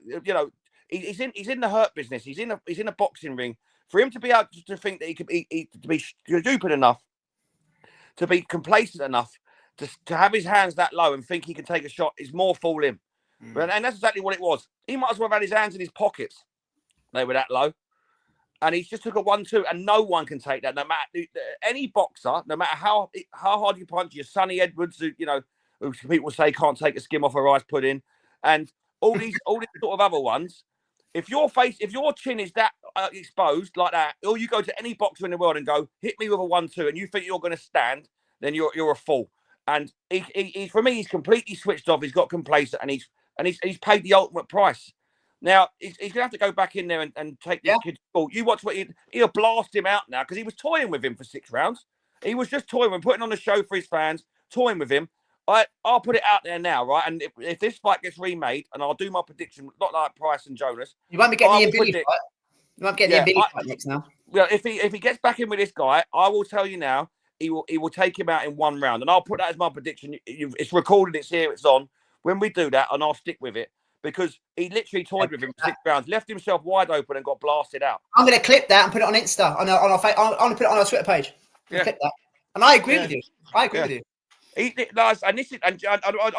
He's in the hurt business. He's in a boxing ring. For him to be able to think that he could to be stupid enough, to be complacent enough, to have his hands that low and think he can take a shot is more fool him. And that's exactly what it was. He might as well have had his hands in his pockets. They were that low. And he just took a 1-2, and no one can take that. No matter any boxer, no matter how hard you punch, your Sonny Edwards, who people say can't take a skim off a rice pudding, and all these sort of other ones. If your chin is that exposed like that, or you go to any boxer in the world and go, hit me with a 1-2, and you think you're going to stand, then you're a fool. And he for me, he's completely switched off. He's got complacent, and he's paid the ultimate price. Now he's going to have to go back in there and take this kid to school. You watch what he'll blast him out now, because he was toying with him for 6 rounds. He was just toying with him, putting on a show for his fans, toying with him. I'll put it out there now, right? And if this fight gets remade, and I'll do my prediction, not like Price and Jonas. You won't be getting the Billy fight. You won't get the Billy fight next now. Well, if he gets back in with this guy, I will tell you now, he will take him out in 1 round, and I'll put that as my prediction. It's recorded, it's here, it's on. When we do that, and I'll stick with it, because he literally toyed with him for 6 rounds, left himself wide open, and got blasted out. I'm going to clip that and put it on Insta, on our I'm going to put it on our Twitter page. Clip that, and I agree with you. I agree with you. I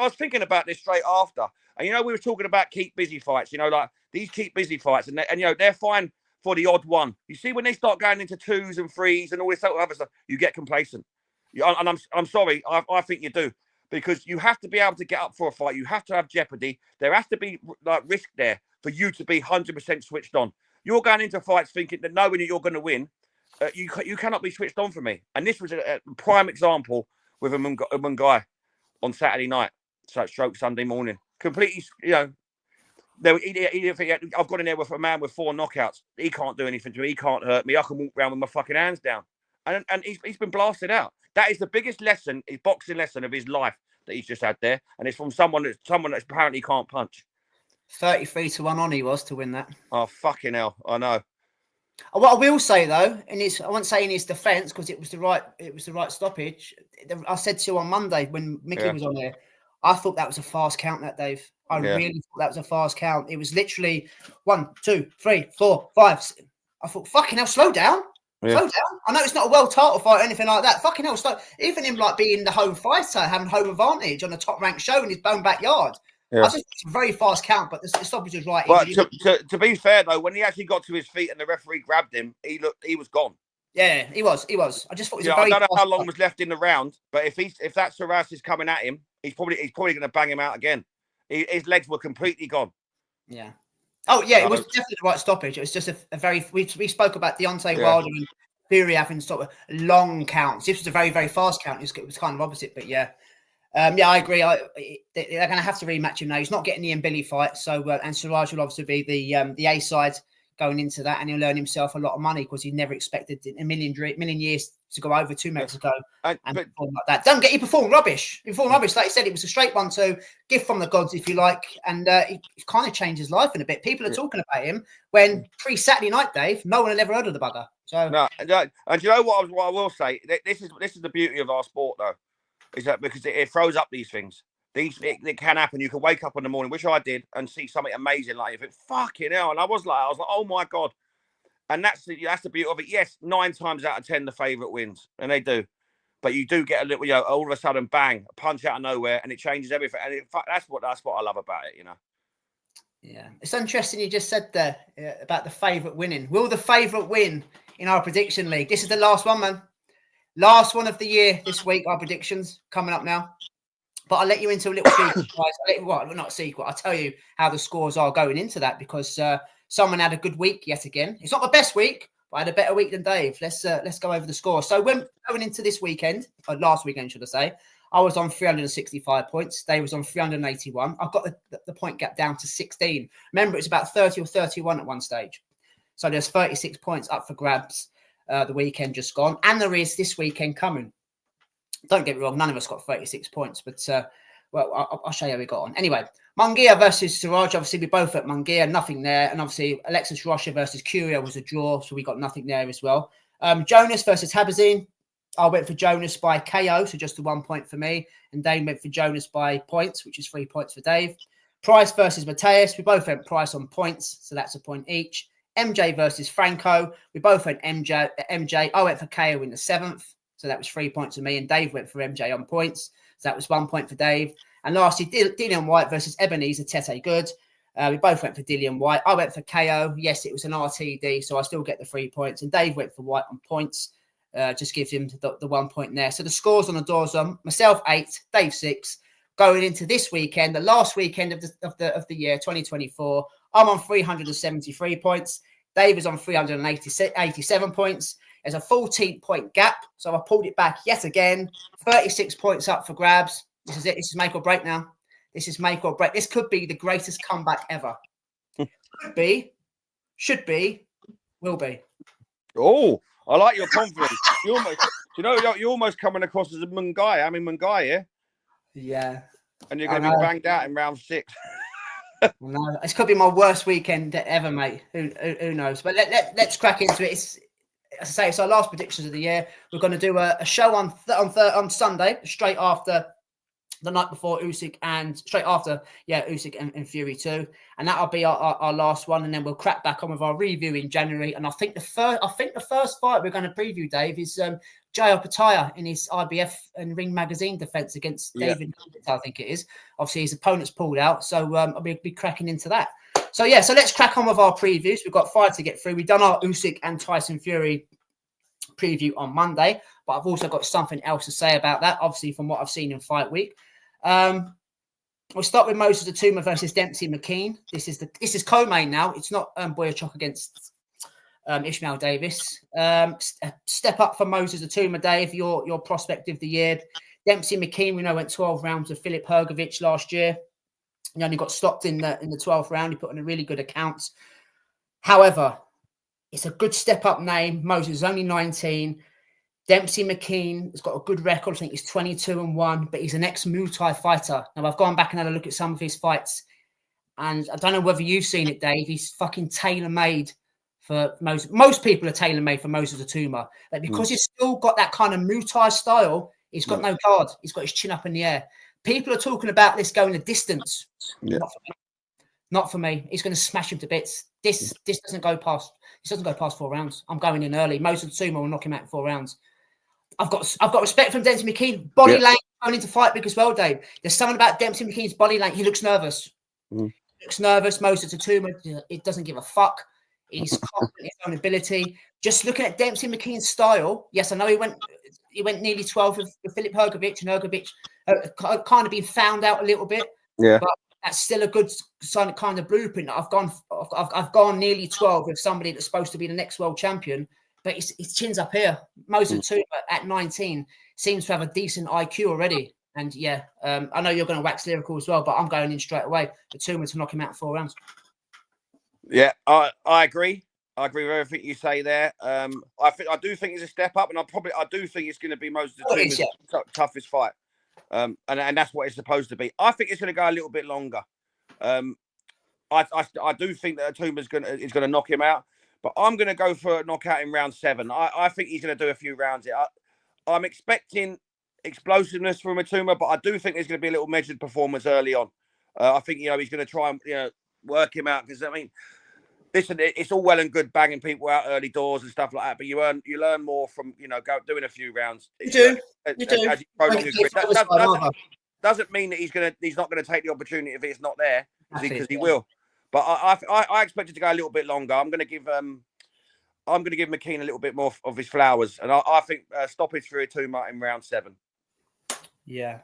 was thinking about this straight after, and we were talking about keep busy fights. Like these keep busy fights, and they're fine for the odd one. You see, when they start going into 2s and 3s and all this other stuff, you get complacent. And I'm sorry, I think you do. because you have to be able to get up for a fight. You have to have jeopardy. There has to be like risk there for you to be 100% switched on. You're going into fights thinking that knowing that you're going to win, you cannot be switched on for me. And this was a prime example with a Munguia on Saturday night, stroke Sunday morning. Completely, I've got in there with a man with 4 knockouts. He can't do anything to me. He can't hurt me. I can walk around with my fucking hands down. And he's been blasted out. That is the biggest lesson, his boxing lesson of his life that he's just had there. And it's from someone that apparently can't punch. 33-1 on he was to win that. Oh, fucking hell. I know. What I will say though, I won't say in his defence because it was the right stoppage. I said to you on Monday when Mickey was on there, I thought that was a fast count that, Dave. I really thought that was a fast count. It was literally 1, 2, 3, 4, 5. I thought, fucking hell, slow down. Yeah. Slow down. I know it's not a world title fight or anything like that. Fucking hell, slow. Even him like being the home fighter, having home advantage on a top ranked show in his own backyard. Yeah. I just it's a very fast count, but the stoppage was right. But to be fair though, when he actually got to his feet and the referee grabbed him, he was gone. Yeah, he was. I just thought it was I don't know how long was left in the round, but if that Surace is coming at him, he's probably going to bang him out again. His legs were completely gone. Yeah. Oh yeah, it was definitely the right stoppage. It was just a very. We spoke about Deontay Wilder and Fury having sort of long counts. This was a very, very fast count. It was kind of opposite, but yeah. I agree. They're going to have to rematch him now. He's not getting the Mbili fight, so and Surace will obviously be the A side going into that, and he'll earn himself a lot of money because he never expected in a million years to go over to Mexico and perform like that. Don't get you perform rubbish. You perform rubbish, like you said. It was a straight 1-2 gift from the gods, if you like, and it kind of changed his life in a bit. People are talking about him when pre-Saturday night, Dave. No one had ever heard of the bugger. So no, and you know what I will say? This is the beauty of our sport, though. Is that because it throws up these things. It can happen. You can wake up in the morning, which I did, and see something amazing like if it fucking hell. And I was like, oh my God. And that's the beauty of it. Yes, 9 times out of 10 the favourite wins, and they do. But you do get a little, all of a sudden, bang, a punch out of nowhere, and it changes everything. And that's what I love about it, Yeah, it's interesting you just said there about the favourite winning. Will the favourite win in our prediction league? This is the last one, man. Last one of the year this week, our predictions coming up now. But I'll let you into a little secret, guys. Not a secret. I'll tell you how the scores are going into that because someone had a good week yet again. It's not my best week, but I had a better week than Dave. Let's go over the score. So when going into this weekend, or last weekend, should I say, I was on 365 points. Dave was on 381. I've got the point gap down to 16. Remember, it's about 30 or 31 at one stage. So there's 36 points up for grabs. The weekend just gone, and there is this weekend coming. Don't get me wrong, none of us got 36 points, but I'll show you how we got on. Anyway, Munguia versus Surace. Obviously, we both at Munguia, nothing there, and obviously Alexis Rocha versus Curiel was a draw, so we got nothing there as well. Jonas versus Habazin. I went for Jonas by KO, so just the 1 point for me, and Dave went for Jonas by points, which is 3 points for Dave. Price versus Mateus. We both went Price on points, so that's a point each. MJ versus Franco. We both went MJ. I went for KO in the 7th. So that was 3 points for me. And Dave went for MJ on points. So that was 1 point for Dave. And lastly, Dillian Whyte versus Ebenezer Tetteh Good. We both went for Dillian Whyte. I went for KO. Yes, it was an RTD. So I still get the 3 points. And Dave went for Whyte on points. Just gives him the 1 point there. So the scores on the doors on myself 8, Dave 6. Going into this weekend, the last weekend of the year, 2024. I'm on 373 points. Dave is on 387 points. There's a 14-point gap. So I pulled it back yet again. 36 points up for grabs. This is it. This is make or break now. This is make or break. This could be the greatest comeback ever. Could be, should be, will be. Oh, I like your confidence. You're almost coming across as a Munguia. Munguia. Yeah. And you're going to be banged out in round 6. No, this could be my worst weekend ever, mate. Who knows? But let's crack into it. As I say, it's our last predictions of the year. We're going to do a show on Sunday, straight after the night before Usyk and straight after, Usyk and Fury 2, and that'll be our last one. And then we'll crack back on with our review in January. And I think the first fight we're going to preview, Dave, is Jai Opataya in his IBF and Ring Magazine defense against David. I think it is. Obviously, his opponent's pulled out, so I'll be cracking into that. So let's crack on with our previews. We've got 5 to get through. We've done our Usyk and Tyson Fury preview on Monday, but I've also got something else to say about that. Obviously, from what I've seen in Fight Week. We'll start with Moses Atuma versus Dempsey McKean. This is co-main now. It's not Boyachuk against Ishmael Davis. Step up for Moses Atuma, Dave. Your prospect of the year. Dempsey McKean, we know, went 12 rounds with Filip Hrgovic last year. He only got stopped in the 12th round. He put in a really good account. However, it's a good step up name. Moses is only 19. Dempsey McKean has got a good record. I think he's 22-1, but he's an ex-Muay Thai fighter. Now, I've gone back and had a look at some of his fights, and I don't know whether you've seen it, Dave. He's fucking tailor-made for Moses. Most people are tailor-made for Moses Atuma. Like, because he's still got that kind of Muay Thai style, he's got no guard. He's got his chin up in the air. People are talking about this going the distance. Yeah. Not for me. He's going to smash him to bits. This doesn't go past 4 rounds. I'm going in early. Moses Atuma will knock him out in 4 rounds. I've got respect from Dempsey McKean. Body language going into fight big as well, Dave. There's something about Dempsey McKean's body language. He looks nervous. He looks nervous. Moses Atuma, it doesn't give a fuck. He's confident in his own ability. Just looking at Dempsey McKean's style, yes, I know he went nearly 12 with Filip Hrgovic, and Hrgovic kind of been found out a little bit. Yeah, but that's still a good kind of blueprint. I've gone nearly 12 with somebody that's supposed to be the next world champion. But his chin's up here. Moses Atuma at 19 seems to have a decent IQ already. And I know you're going to wax lyrical as well, but I'm going in straight away. Atuma to knock him out in 4 rounds. Yeah, I agree. I agree with everything you say there. I do think it's a step up, and I do think it's going to be Moses Atuma's toughest fight. And that's what it's supposed to be. I think it's going to go a little bit longer. I do think that Atuma's is going to knock him out. But I'm going to go for a knockout in round 7. I think he's going to do a few rounds here. I'm expecting explosiveness from Atuma, but I do think there's going to be a little measured performance early on. I think, he's going to try and, work him out. Because, I mean, listen, it's all well and good banging people out early doors and stuff like that, but you learn more from, doing a few rounds. You do. As you approach your career. Doesn't mean that he's not going to take the opportunity if it's not there, because he will. But I expect it to go a little bit longer. I'm going to give McKean a little bit more of his flowers, and I think stoppage for Atuma in round 7. Yeah,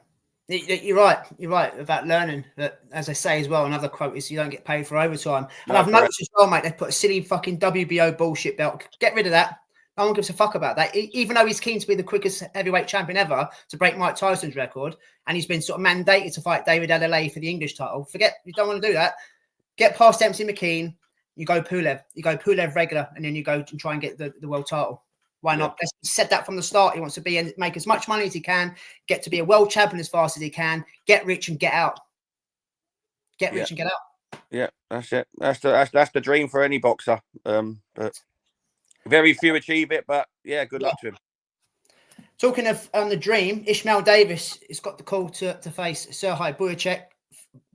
you're right. You're right about learning. That, as I say as well, another quote is you don't get paid for overtime. And I've noticed as well, mate, they put a silly fucking WBO bullshit belt. Get rid of that. No one gives a fuck about that. Even though he's keen to be the quickest heavyweight champion ever to break Mike Tyson's record, and he's been sort of mandated to fight David Adelaide for the English title. Forget, you don't want to do that. Get past Dempsey McKean, you go Pulev. You go Pulev regular, and then you go and try and get the world title. Why not? Let's set that from the start. He wants to be and make as much money as he can, get to be a world champion as fast as he can, get rich and get out. Get rich and get out. Yeah, that's it. That's the dream for any boxer. But very few achieve it, but good luck to him. Talking of the dream, Ishmael Davis has got the call to face Serhij Buyachek.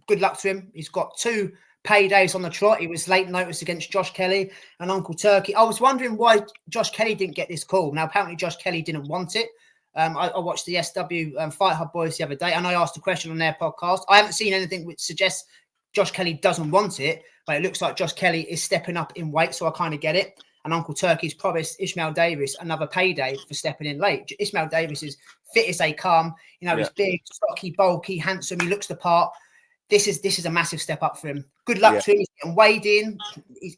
Good luck to him. He's got 2 paydays on the trot. He was late notice against Josh Kelly and Uncle Turkey. I was wondering why Josh Kelly didn't get this call. Now, apparently Josh Kelly didn't want it. I watched the SW Fight Hub boys the other day, and I asked a question on their podcast. I haven't seen anything which suggests Josh Kelly doesn't want it, but it looks like Josh Kelly is stepping up in weight, so I kind of get it. And Uncle Turkey's promised Ishmael Davis another payday for stepping in late. Ishmael Davis is fit as they come. He's big, stocky, bulky, handsome. He looks the part. This is a massive step up for him. Good luck to him. He's getting weighed in.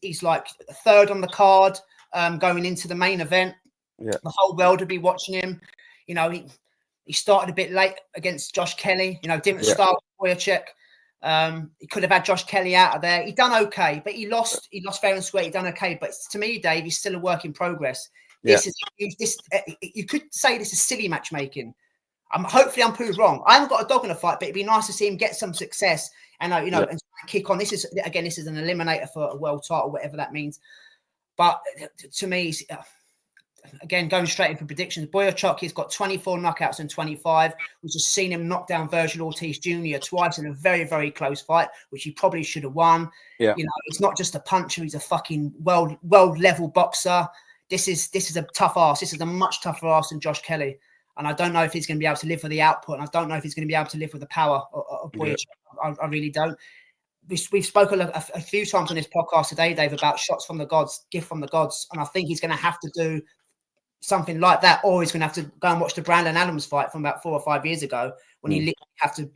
He's like 3rd on the card going into the main event. Yeah. The whole world will be watching him. He started a bit late against Josh Kelly. Different style with Buyachek. He could have had Josh Kelly out of there. He done okay, but he lost fair and square. He done okay, but to me, Dave, he's still a work in progress. You could say this is silly matchmaking. Hopefully I'm proved wrong. I haven't got a dog in a fight, but it'd be nice to see him get some success and and kick on. This is an eliminator for a world title, whatever that means. But to me, again, going straight in for predictions, Buyachek, he's got 24 knockouts and 25. We've just seen him knock down Virgil Ortiz Jr. twice in a very, very close fight, which he probably should have won. Yeah. It's not just a puncher. He's a fucking world level boxer. This is a tough ass. This is a much tougher ass than Josh Kelly. And I don't know if he's going to be able to live with the output. And I don't know if he's going to be able to live with the power of Buyachek. I really don't. We've spoken a few times on this podcast today, Dave, about shots from the gods, gift from the gods. And I think he's going to have to do something like that, or he's going to have to go and watch the Brandon Adams fight from about 4 or 5 years ago when he literally have to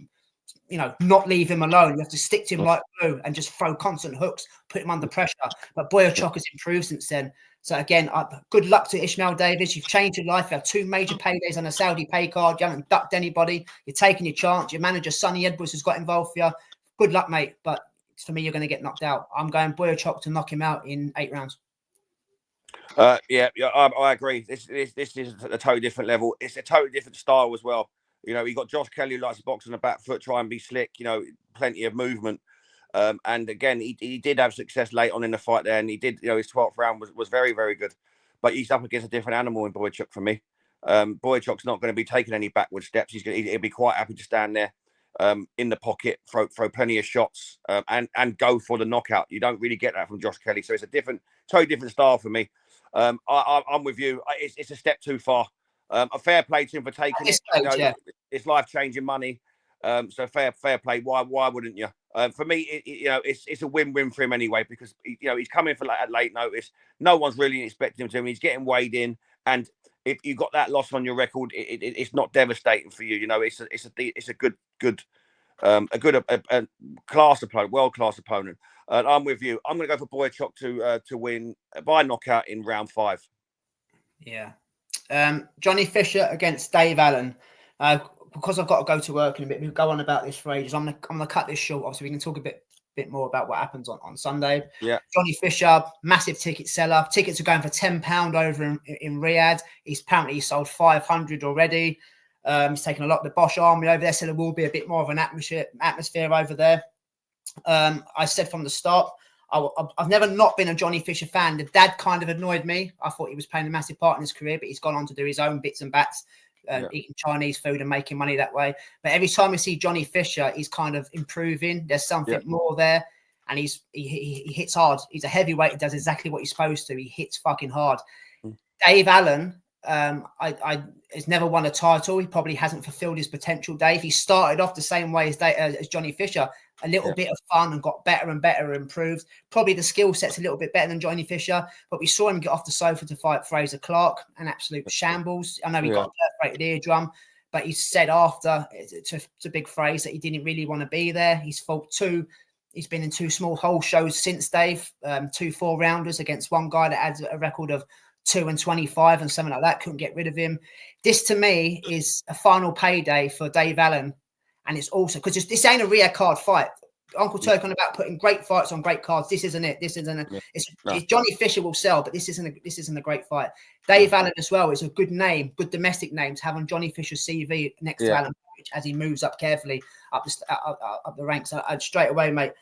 not leave him alone. You have to stick to him like glue and just throw constant hooks, put him under pressure. But Boyachuk has improved since then. So again, good luck to Ishmael Davis. You've changed your life. You have 2 major paydays on a Saudi pay card. You haven't ducked anybody. You're taking your chance. Your manager, Sonny Edwards, has got involved for you. Good luck, mate. But for me, you're going to get knocked out. I'm going Boyachuk to knock him out in 8 rounds. Yeah, I agree. This is a totally different level. It's a totally different style as well. You got Josh Kelly who likes to box on the back foot, try and be slick. Plenty of movement. And again, he did have success late on in the fight there, and he did. His 12th round was very, very good. But he's up against a different animal in Boyachuk for me. Boyachuk's not going to be taking any backward steps. He'll be quite happy to stand there in the pocket, throw plenty of shots, and go for the knockout. You don't really get that from Josh Kelly, so it's a totally different style for me. I'm with you. It's a step too far. A fair play to him for taking it. It's life-changing money. So fair play. Why wouldn't you? For me, it's a win-win for him anyway, because he's coming for at late notice. No one's really expecting him to. He's getting weighed in, and if you got that loss on your record, it's not devastating for you. It's a good class opponent, world-class opponent. I'm with you. I'm going to go for Boyachuk to win by knockout in round 5. Yeah. Johnny Fisher against Dave Allen. Because I've got to go to work in a bit, we'll go on about this for ages. I'm gonna cut this short. Obviously, we can talk a bit more about what happens on Sunday. Yeah. Johnny Fisher, massive ticket seller. Tickets are going for £10 over in Riyadh. He's apparently sold 500 already. He's taken a lot of the Bosch Army over there, so there will be a bit more of an atmosphere over there. I said from the start, I've never not been a Johnny Fisher fan. The dad kind of annoyed me. I thought he was playing a massive part in his career, but he's gone on to do his own bits and bats. Eating Chinese food and making money that way. But every time we see Johnny Fisher, he's kind of improving. There's something more there, and he hits hard. He's a heavyweight. He does exactly what he's supposed to. He hits fucking hard. Dave Allen, he's never won a title. He probably hasn't fulfilled his potential. Dave, he started off the same way as Johnny Fisher. A little bit of fun and got better and better, improved. Probably the skill set's a little bit better than Johnny Fisher, but we saw him get off the sofa to fight Fraser Clark, an absolute shambles. I know he got a perforated eardrum, but he said after to Big Fraser that he didn't really want to be there. He's fought 2. He's been in 2 small hole shows since Dave, 2 4-rounders against one guy that had a record of 2-25 and something like that. Couldn't get rid of him. This to me is a final payday for Dave Allen. And it's also because this ain't a Riyadh card fight. Uncle Turk on about putting great fights on great cards. This isn't it. This isn't it. It's Johnny Fisher will sell, but this isn't a great fight. Dave Allen as well is a good name, good domestic name to have on Johnny Fisher's CV next to Allen as he moves up carefully up the ranks. Straight away, mate.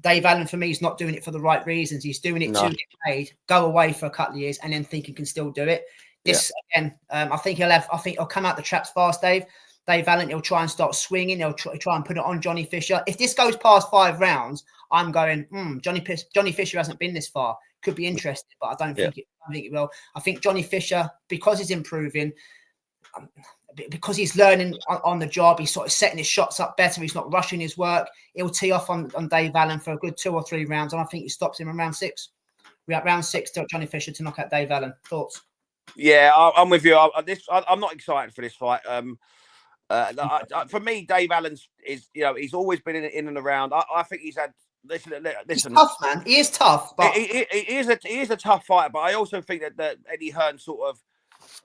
Dave Allen for me is not doing it for the right reasons. He's doing it to get paid, go away for a couple of years, and then think he can still do it. This again, I think he'll come out the traps fast, Dave. Dave Allen, he'll try and start swinging. He'll try and put it on Johnny Fisher. If this goes past 5 rounds, I'm going, Johnny Fisher hasn't been this far. Could be interesting, but I don't think it will. I think Johnny Fisher, because he's improving, because he's learning on the job, he's sort of setting his shots up better. He's not rushing his work. He'll tee off on Dave Allen for a good 2 or 3 rounds, and I think he stops him in round 6. We're at round 6 to Johnny Fisher to knock out Dave Allen. Thoughts? Yeah, I'm with you. I'm not excited for this fight. For me, Dave Allen's he's always been in and around. I think he's had. Listen. He's tough, man. He is tough, but he is a tough fighter. But I also think that Eddie Hearn sort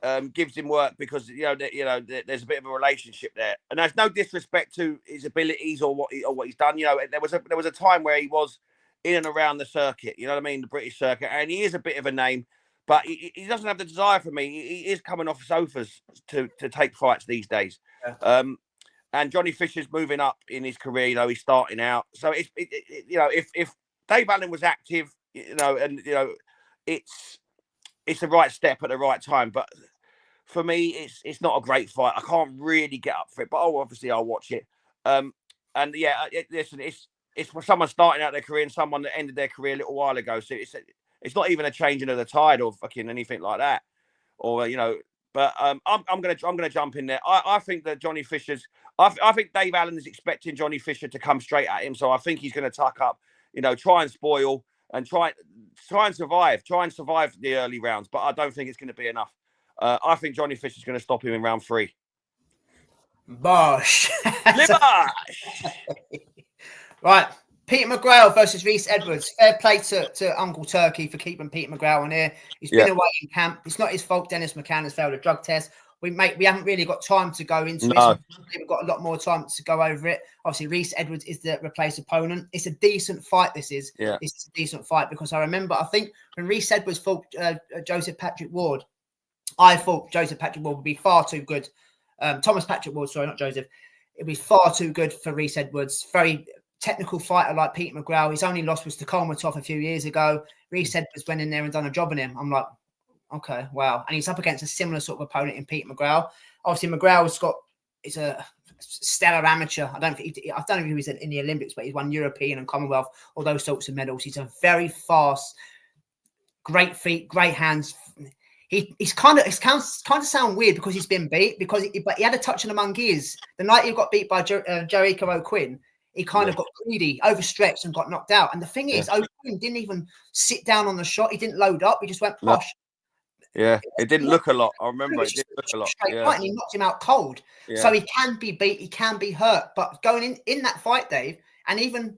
of gives him work because there's a bit of a relationship there, and there's no disrespect to his abilities or what he's done. There was a time where he was in and around the circuit. You know what I mean, the British circuit, and he is a bit of a name. But he doesn't have the desire for me. He is coming off sofas to take fights these days. Yeah. And Johnny Fisher's moving up in his career. He's starting out. So if Dave Allen was active, it's the right step at the right time. But for me, it's not a great fight. I can't really get up for it. But obviously I'll watch it. Listen, it's for someone starting out their career and someone that ended their career a little while ago. So it's not even a changing of the tide or fucking anything like that, or But I'm gonna jump in there. I think that Johnny Fisher's. I think Dave Allen is expecting Johnny Fisher to come straight at him, so I think he's going to tuck up, try and spoil and try and survive the early rounds. But I don't think it's going to be enough. I think Johnny Fisher's going to stop him in round 3. Bosh. Libosh. Right. Peter McGrail versus Reece Edwards. Fair play to Uncle Turkey for keeping Peter McGrail on here. He's been away in camp. It's not his fault Dennis McCann has failed a drug test. We haven't really got time to go into it. We've got a lot more time to go over it. Obviously, Reece Edwards is the replaced opponent. It's a decent fight, this is. Yeah. This is a decent fight because I remember, I think, when Reece Edwards fought Joseph Patrick Ward, I thought Joseph Patrick Ward would be far too good. Thomas Patrick Ward, sorry, not Joseph. It'd be far too good for Reece Edwards. Very technical fighter like Peter McGrail. His only loss was to Kolmatov a few years ago. Reece Edwards went in there and done a job on him. I'm like, okay, wow. And he's up against a similar sort of opponent in Peter McGrail. Obviously, is a stellar amateur. I don't know if he was in the Olympics, but he's won European and Commonwealth, all those sorts of medals. He's a very fast, great feet, great hands. It's kind of sound weird because he's been beat but he had a touch on the Munguias. The night he got beat by Jericho O'Quinn, he kind of got greedy, overstretched and got knocked out. And the thing is, O'Quinn didn't even sit down on the shot. He didn't load up. He just went posh. Yeah, it didn't look a lot. I remember it didn't look a lot. Right, and he knocked him out cold. Yeah. So he can be beat, he can be hurt. But going in that fight, Dave, and even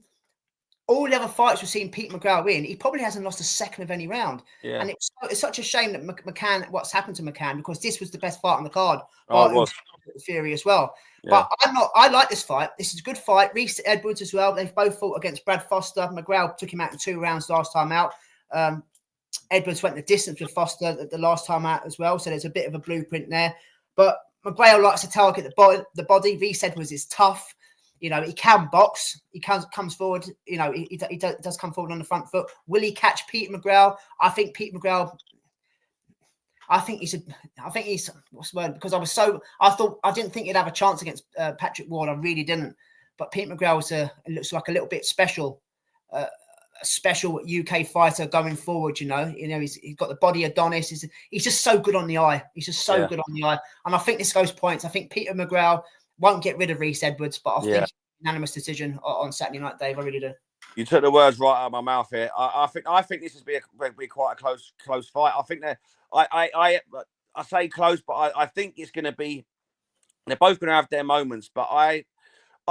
all the other fights we've seen Pete McGrail win, he probably hasn't lost a second of any round. Yeah. And it's such a shame that McCann, what's happened to McCann, because this was the best fight on the card. Oh, it was. Fury as well. Yeah. But I like this fight. This is a good fight. Reece Edwards as well. They've both fought against Brad Foster. McGrail took him out in 2 rounds last time out. Edwards went the distance with Foster the last time out as well. So there's a bit of a blueprint there. But McGrail likes to target the body. Reece Edwards is tough. You know, he can box. He comes forward. You know, he does come forward on the front foot. Will he catch Pete McGrail? I think Pete McGrail. I think he's what's the word? Because I didn't think he'd have a chance against Patrick Ward. I really didn't. But Pete McGrail looks like a little bit special. A special UK fighter going forward. You know, he's got the body of Adonis. He's just so good on the eye. He's just so good on the eye. And I think this goes points. I think Peter McGrail won't get rid of Reece Edwards, but I think unanimous decision on Saturday night, Dave. I really do. You took the words right out of my mouth here. I think this is be quite a close fight. I think that I say close, but I think it's going to be. They're both going to have their moments, but I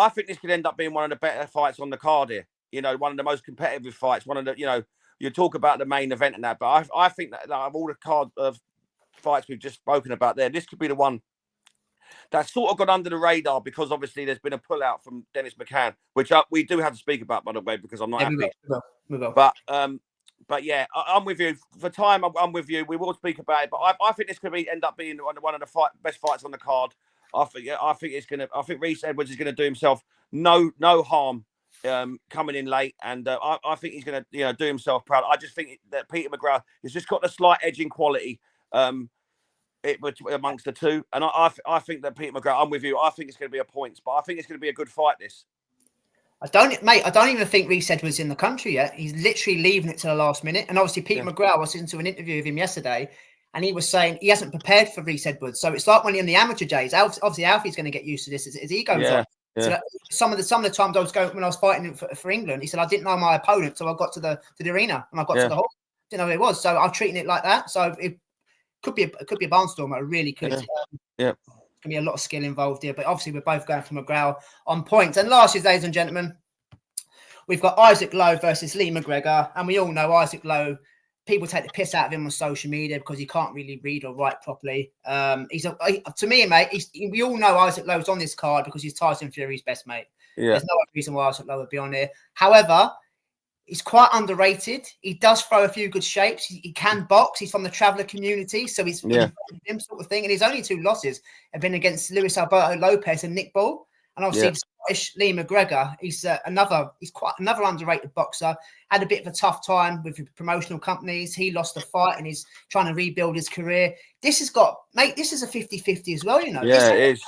think this could end up being one of the better fights on the card here. You know, one of the most competitive fights. One of the you talk about the main event and that, but I think that of all the card of fights we've just spoken about there, this could be the one that's sort of got under the radar because obviously there's been a pullout from Dennis McCann, which we do have to speak about, by the way, because I'm not happy. Move on. But yeah, I'm with you. For time, I'm with you. We will speak about it, but I think this could end up being one of the best fights on the card. I think Reece Edwards is gonna do himself no harm coming in late, and I think he's gonna do himself proud. I just think that Peter McGrath has just got a slight edging quality. Amongst the two, and I think that Peter McGrath, I'm with you. I think it's going to be a points, but I think it's going to be a good fight. This, I don't even think Reece Edwards in the country yet. He's literally leaving it to the last minute. And obviously, Peter McGrath, I was listening to an interview with him yesterday, and he was saying he hasn't prepared for Reece Edwards. So it's like when in the amateur days, obviously Alfie's going to get used to this. His ego's on. So some of the times I was going when I was fighting for England, he said I didn't know my opponent, so I got to the arena and I got to the hall. Didn't know who it was, so I'm treating it like that. So it could be a barnstormer. It really could. There's gonna be a lot of skill involved here, but obviously we're both going for McGraw on points. And lastly, ladies and gentlemen, we've got Isaac Lowe versus Lee McGregor, and we all know Isaac Lowe. People take the piss out of him on social media because he can't really read or write properly. To me, mate, we all know Isaac Lowe's on this card because he's Tyson Fury's best mate. There's no other reason why Isaac Lowe would be on here. However, he's quite underrated. He does throw a few good shapes. He can box. He's from the traveller community, so he's him sort of thing. And his only 2 losses have been against Luis Alberto Lopez and Nick Ball. And obviously, Scottish Lee McGregor, he's quite another underrated boxer. Had a bit of a tough time with promotional companies. He lost a fight and he's trying to rebuild his career. This is a 50-50 as well, you know. Yeah, it is.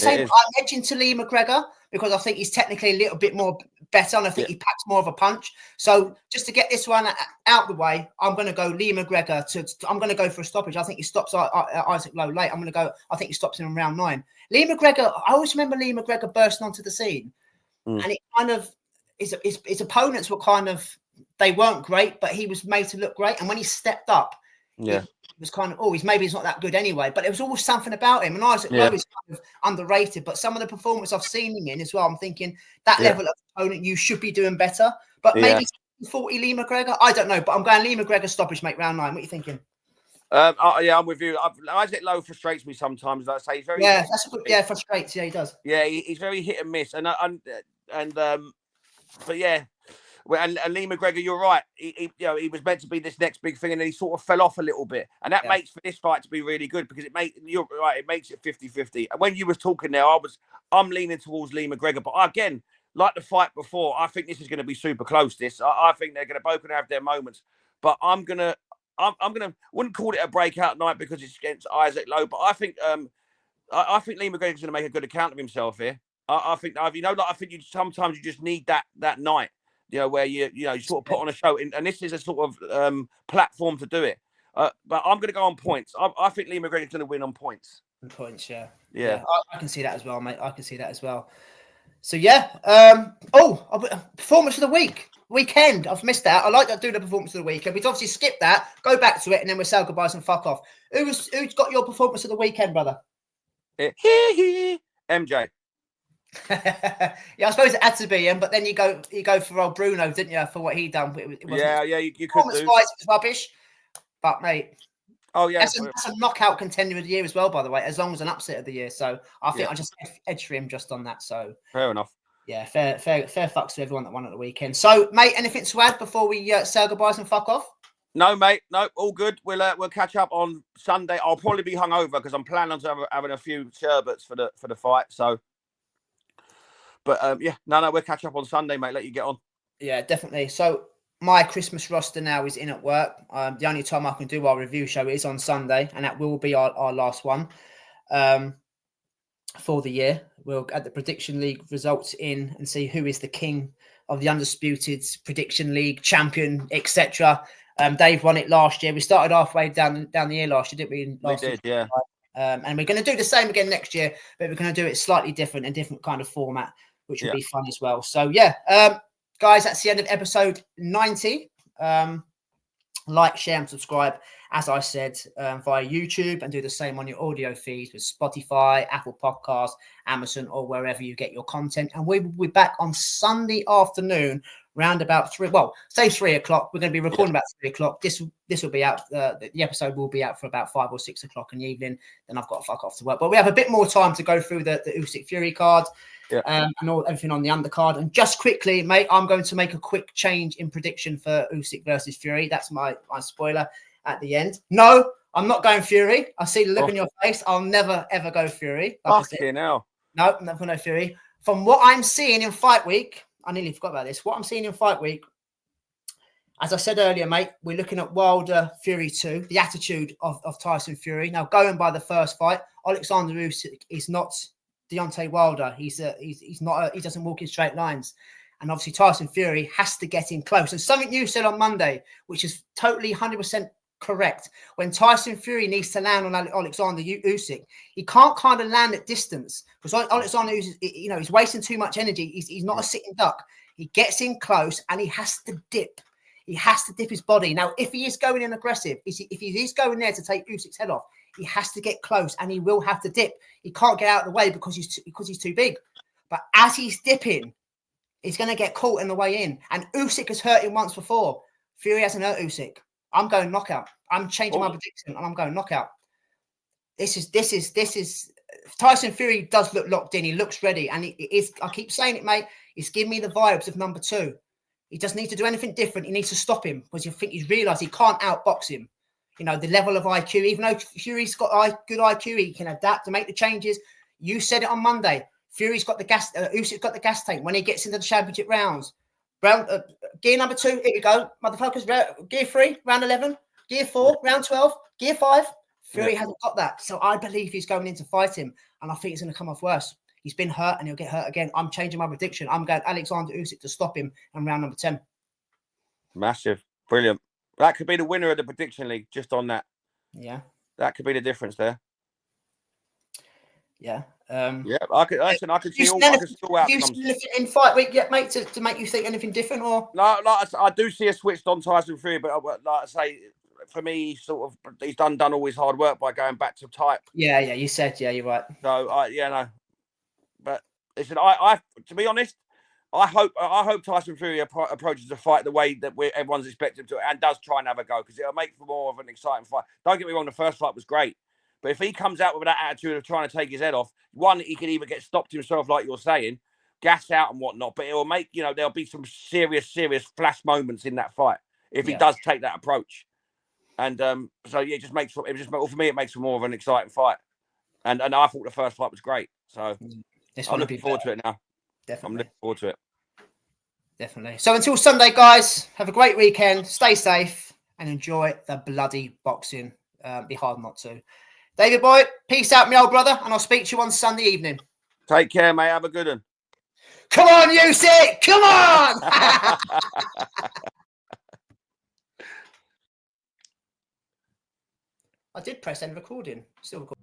I'm edging to Lee McGregor because I think he's technically a little bit more better and I think he packs more of a punch. So just to get this one out the way, I'm going to go Lee McGregor. I'm going to go for a stoppage. I think he stops Isaac Lowe late. I think he stops him in round 9. Lee McGregor, I always remember Lee McGregor bursting onto the scene. And it kind of, his opponents were they weren't great, but he was made to look great. And when he stepped up, was kind of, he's not that good anyway. But there was always something about him. And Isaac Lowe is kind of underrated. But some of the performance I've seen him in as well, I'm thinking that level of opponent, you should be doing better. But maybe 40 Lee McGregor, I don't know. But I'm going Lee McGregor stoppage, mate, round 9. What are you thinking? I'm with you. Isaac Lowe frustrates me sometimes. Like I say, he's very that's a good, frustrates. Yeah, he does. Yeah, he's very hit and miss, but yeah. And Lee McGregor, you're right. He was meant to be this next big thing, and then he sort of fell off a little bit. And that makes for this fight to be really good because it makes it 50-50. And when you was talking there, I'm leaning towards Lee McGregor. But again, like the fight before, I think this is going to be super close. I think they're going to both have their moments. But I'm gonna wouldn't call it a breakout night because it's against Isaac Lowe. But I think I think Lee McGregor's going to make a good account of himself here. I think sometimes you just need that night. Where you sort of put on a show, and this is a sort of platform to do it. But I'm going to go on points. I think Lee McGregor's going to win on points. Points, yeah. I can see that as well, mate. I can see that as well. So performance of the weekend. I've missed that. I like to do the performance of the weekend. We'd obviously skip that, go back to it, and then we'll say goodbyes and fuck off. Who's got your performance of the weekend, brother? MJ. I suppose it had to be him, but then you go for old Bruno, didn't you, for what he done? It you could do. Wise was rubbish, but mate, that's a knockout contender of the year as well, by the way, as long as an upset of the year. So I think I just edged for him just on that. So fair enough. Yeah, fair fucks to everyone that won at the weekend. So, mate, anything to add before we say goodbyes and fuck off? No, mate. No, all good. We'll catch up on Sunday. I'll probably be hungover because I'm planning on having a few sherbets for the fight. So. But we'll catch up on Sunday, mate. Let you get on. Yeah, definitely. So my Christmas roster now is in at work. The only time I can do our review show is on Sunday, and that will be our last one for the year. We'll get the prediction league results in and see who is the king of the undisputed prediction league champion, etc. Dave won it last year. We started halfway down the year last year, didn't we? We did, yeah. And we're going to do the same again next year, but we're going to do it slightly different and different kind of format, which will be fun as well. So, guys, that's the end of episode 90. Like, share, and subscribe, as I said, via YouTube, and do the same on your audio feeds with Spotify, Apple Podcasts, Amazon, or wherever you get your content. And we will be back on Sunday afternoon, round about 3 o'clock. We're going to be recording about 3 o'clock. This will be out. The episode will be out for about 5 or 6 o'clock in the evening. Then I've got to fuck off to work. But we have a bit more time to go through the Usyk Fury card. And everything on the undercard. And just quickly, mate, I'm going to make a quick change in prediction for Usyk versus Fury. That's my spoiler at the end. No, I'm not going Fury. I see the look on your face. I'll never, ever go Fury. Fucking hell. No, I'm never going to go Fury. From what I'm seeing in Fight Week, I nearly forgot about this. What I'm seeing in Fight Week, as I said earlier, mate, we're looking at Wilder Fury 2, the attitude of Tyson Fury. Now, going by the first fight, Alexander Usyk is not Deontay Wilder. He doesn't walk in straight lines. And obviously Tyson Fury has to get in close. And something you said on Monday, which is totally 100% correct. When Tyson Fury needs to land on Alexander Usyk, he can't kind of land at distance because Alexander Usyk, he's wasting too much energy. He's not a sitting duck. He gets in close and he has to dip. He has to dip his body. Now, if he is going in aggressive, if he is going there to take Usyk's head off, he has to get close and he will have to dip. He can't get out of the way because he's too big. But as he's dipping, he's going to get caught in the way in. And Usyk has hurt him once before. Fury hasn't hurt Usyk. I'm going knockout. I'm changing my prediction and I'm going knockout. This is Tyson Fury does look locked in. He looks ready. And I keep saying it, mate. It's giving me the vibes of number 2. He doesn't need to do anything different. He needs to stop him because he's realised he can't outbox him. The level of IQ, even though Fury's got good IQ, he can adapt to make the changes. You said it on Monday. Fury's got the gas. Usyk's got the gas tank when he gets into the championship rounds. Gear number 2, here you go, motherfuckers. Gear 3, round 11. Gear 4, round 12. Gear 5. Fury hasn't got that, so I believe he's going in to fight him, and I think it's going to come off worse. He's been hurt, and he'll get hurt again. I'm changing my prediction. I'm going Alexander Usyk to stop him in round number 10. Massive, brilliant. That could be the winner of the prediction league. Just on that, that could be the difference there. Yeah. I could see all outcomes. You in Fight Week yet, mate, to make you think anything different, or no? Like I do see a switched on Tyson Fury, but like I say, for me, he's done all his hard work by going back to type. Yeah, you said, yeah, you're right. So but listen, I to be honest, I hope Tyson Fury approaches the fight the way that everyone's expecting him to, and does try and have a go, because it'll make for more of an exciting fight. Don't get me wrong, the first fight was great, but if he comes out with that attitude of trying to take his head off, one, he can either get stopped himself, like you're saying, gas out and whatnot, but it will make, there'll be some serious flash moments in that fight if he does take that approach. And so yeah, for me, it makes for more of an exciting fight. And I thought the first fight was great, so I'm looking forward to it now. Definitely. I'm looking forward to it. Definitely. So until Sunday, guys, have a great weekend. Stay safe and enjoy the bloody boxing. Be hard not to. David boy, peace out, my old brother, and I'll speak to you on Sunday evening. Take care, mate. Have a good one. Come on, Usyk! Come on! I did press end recording. Still recording.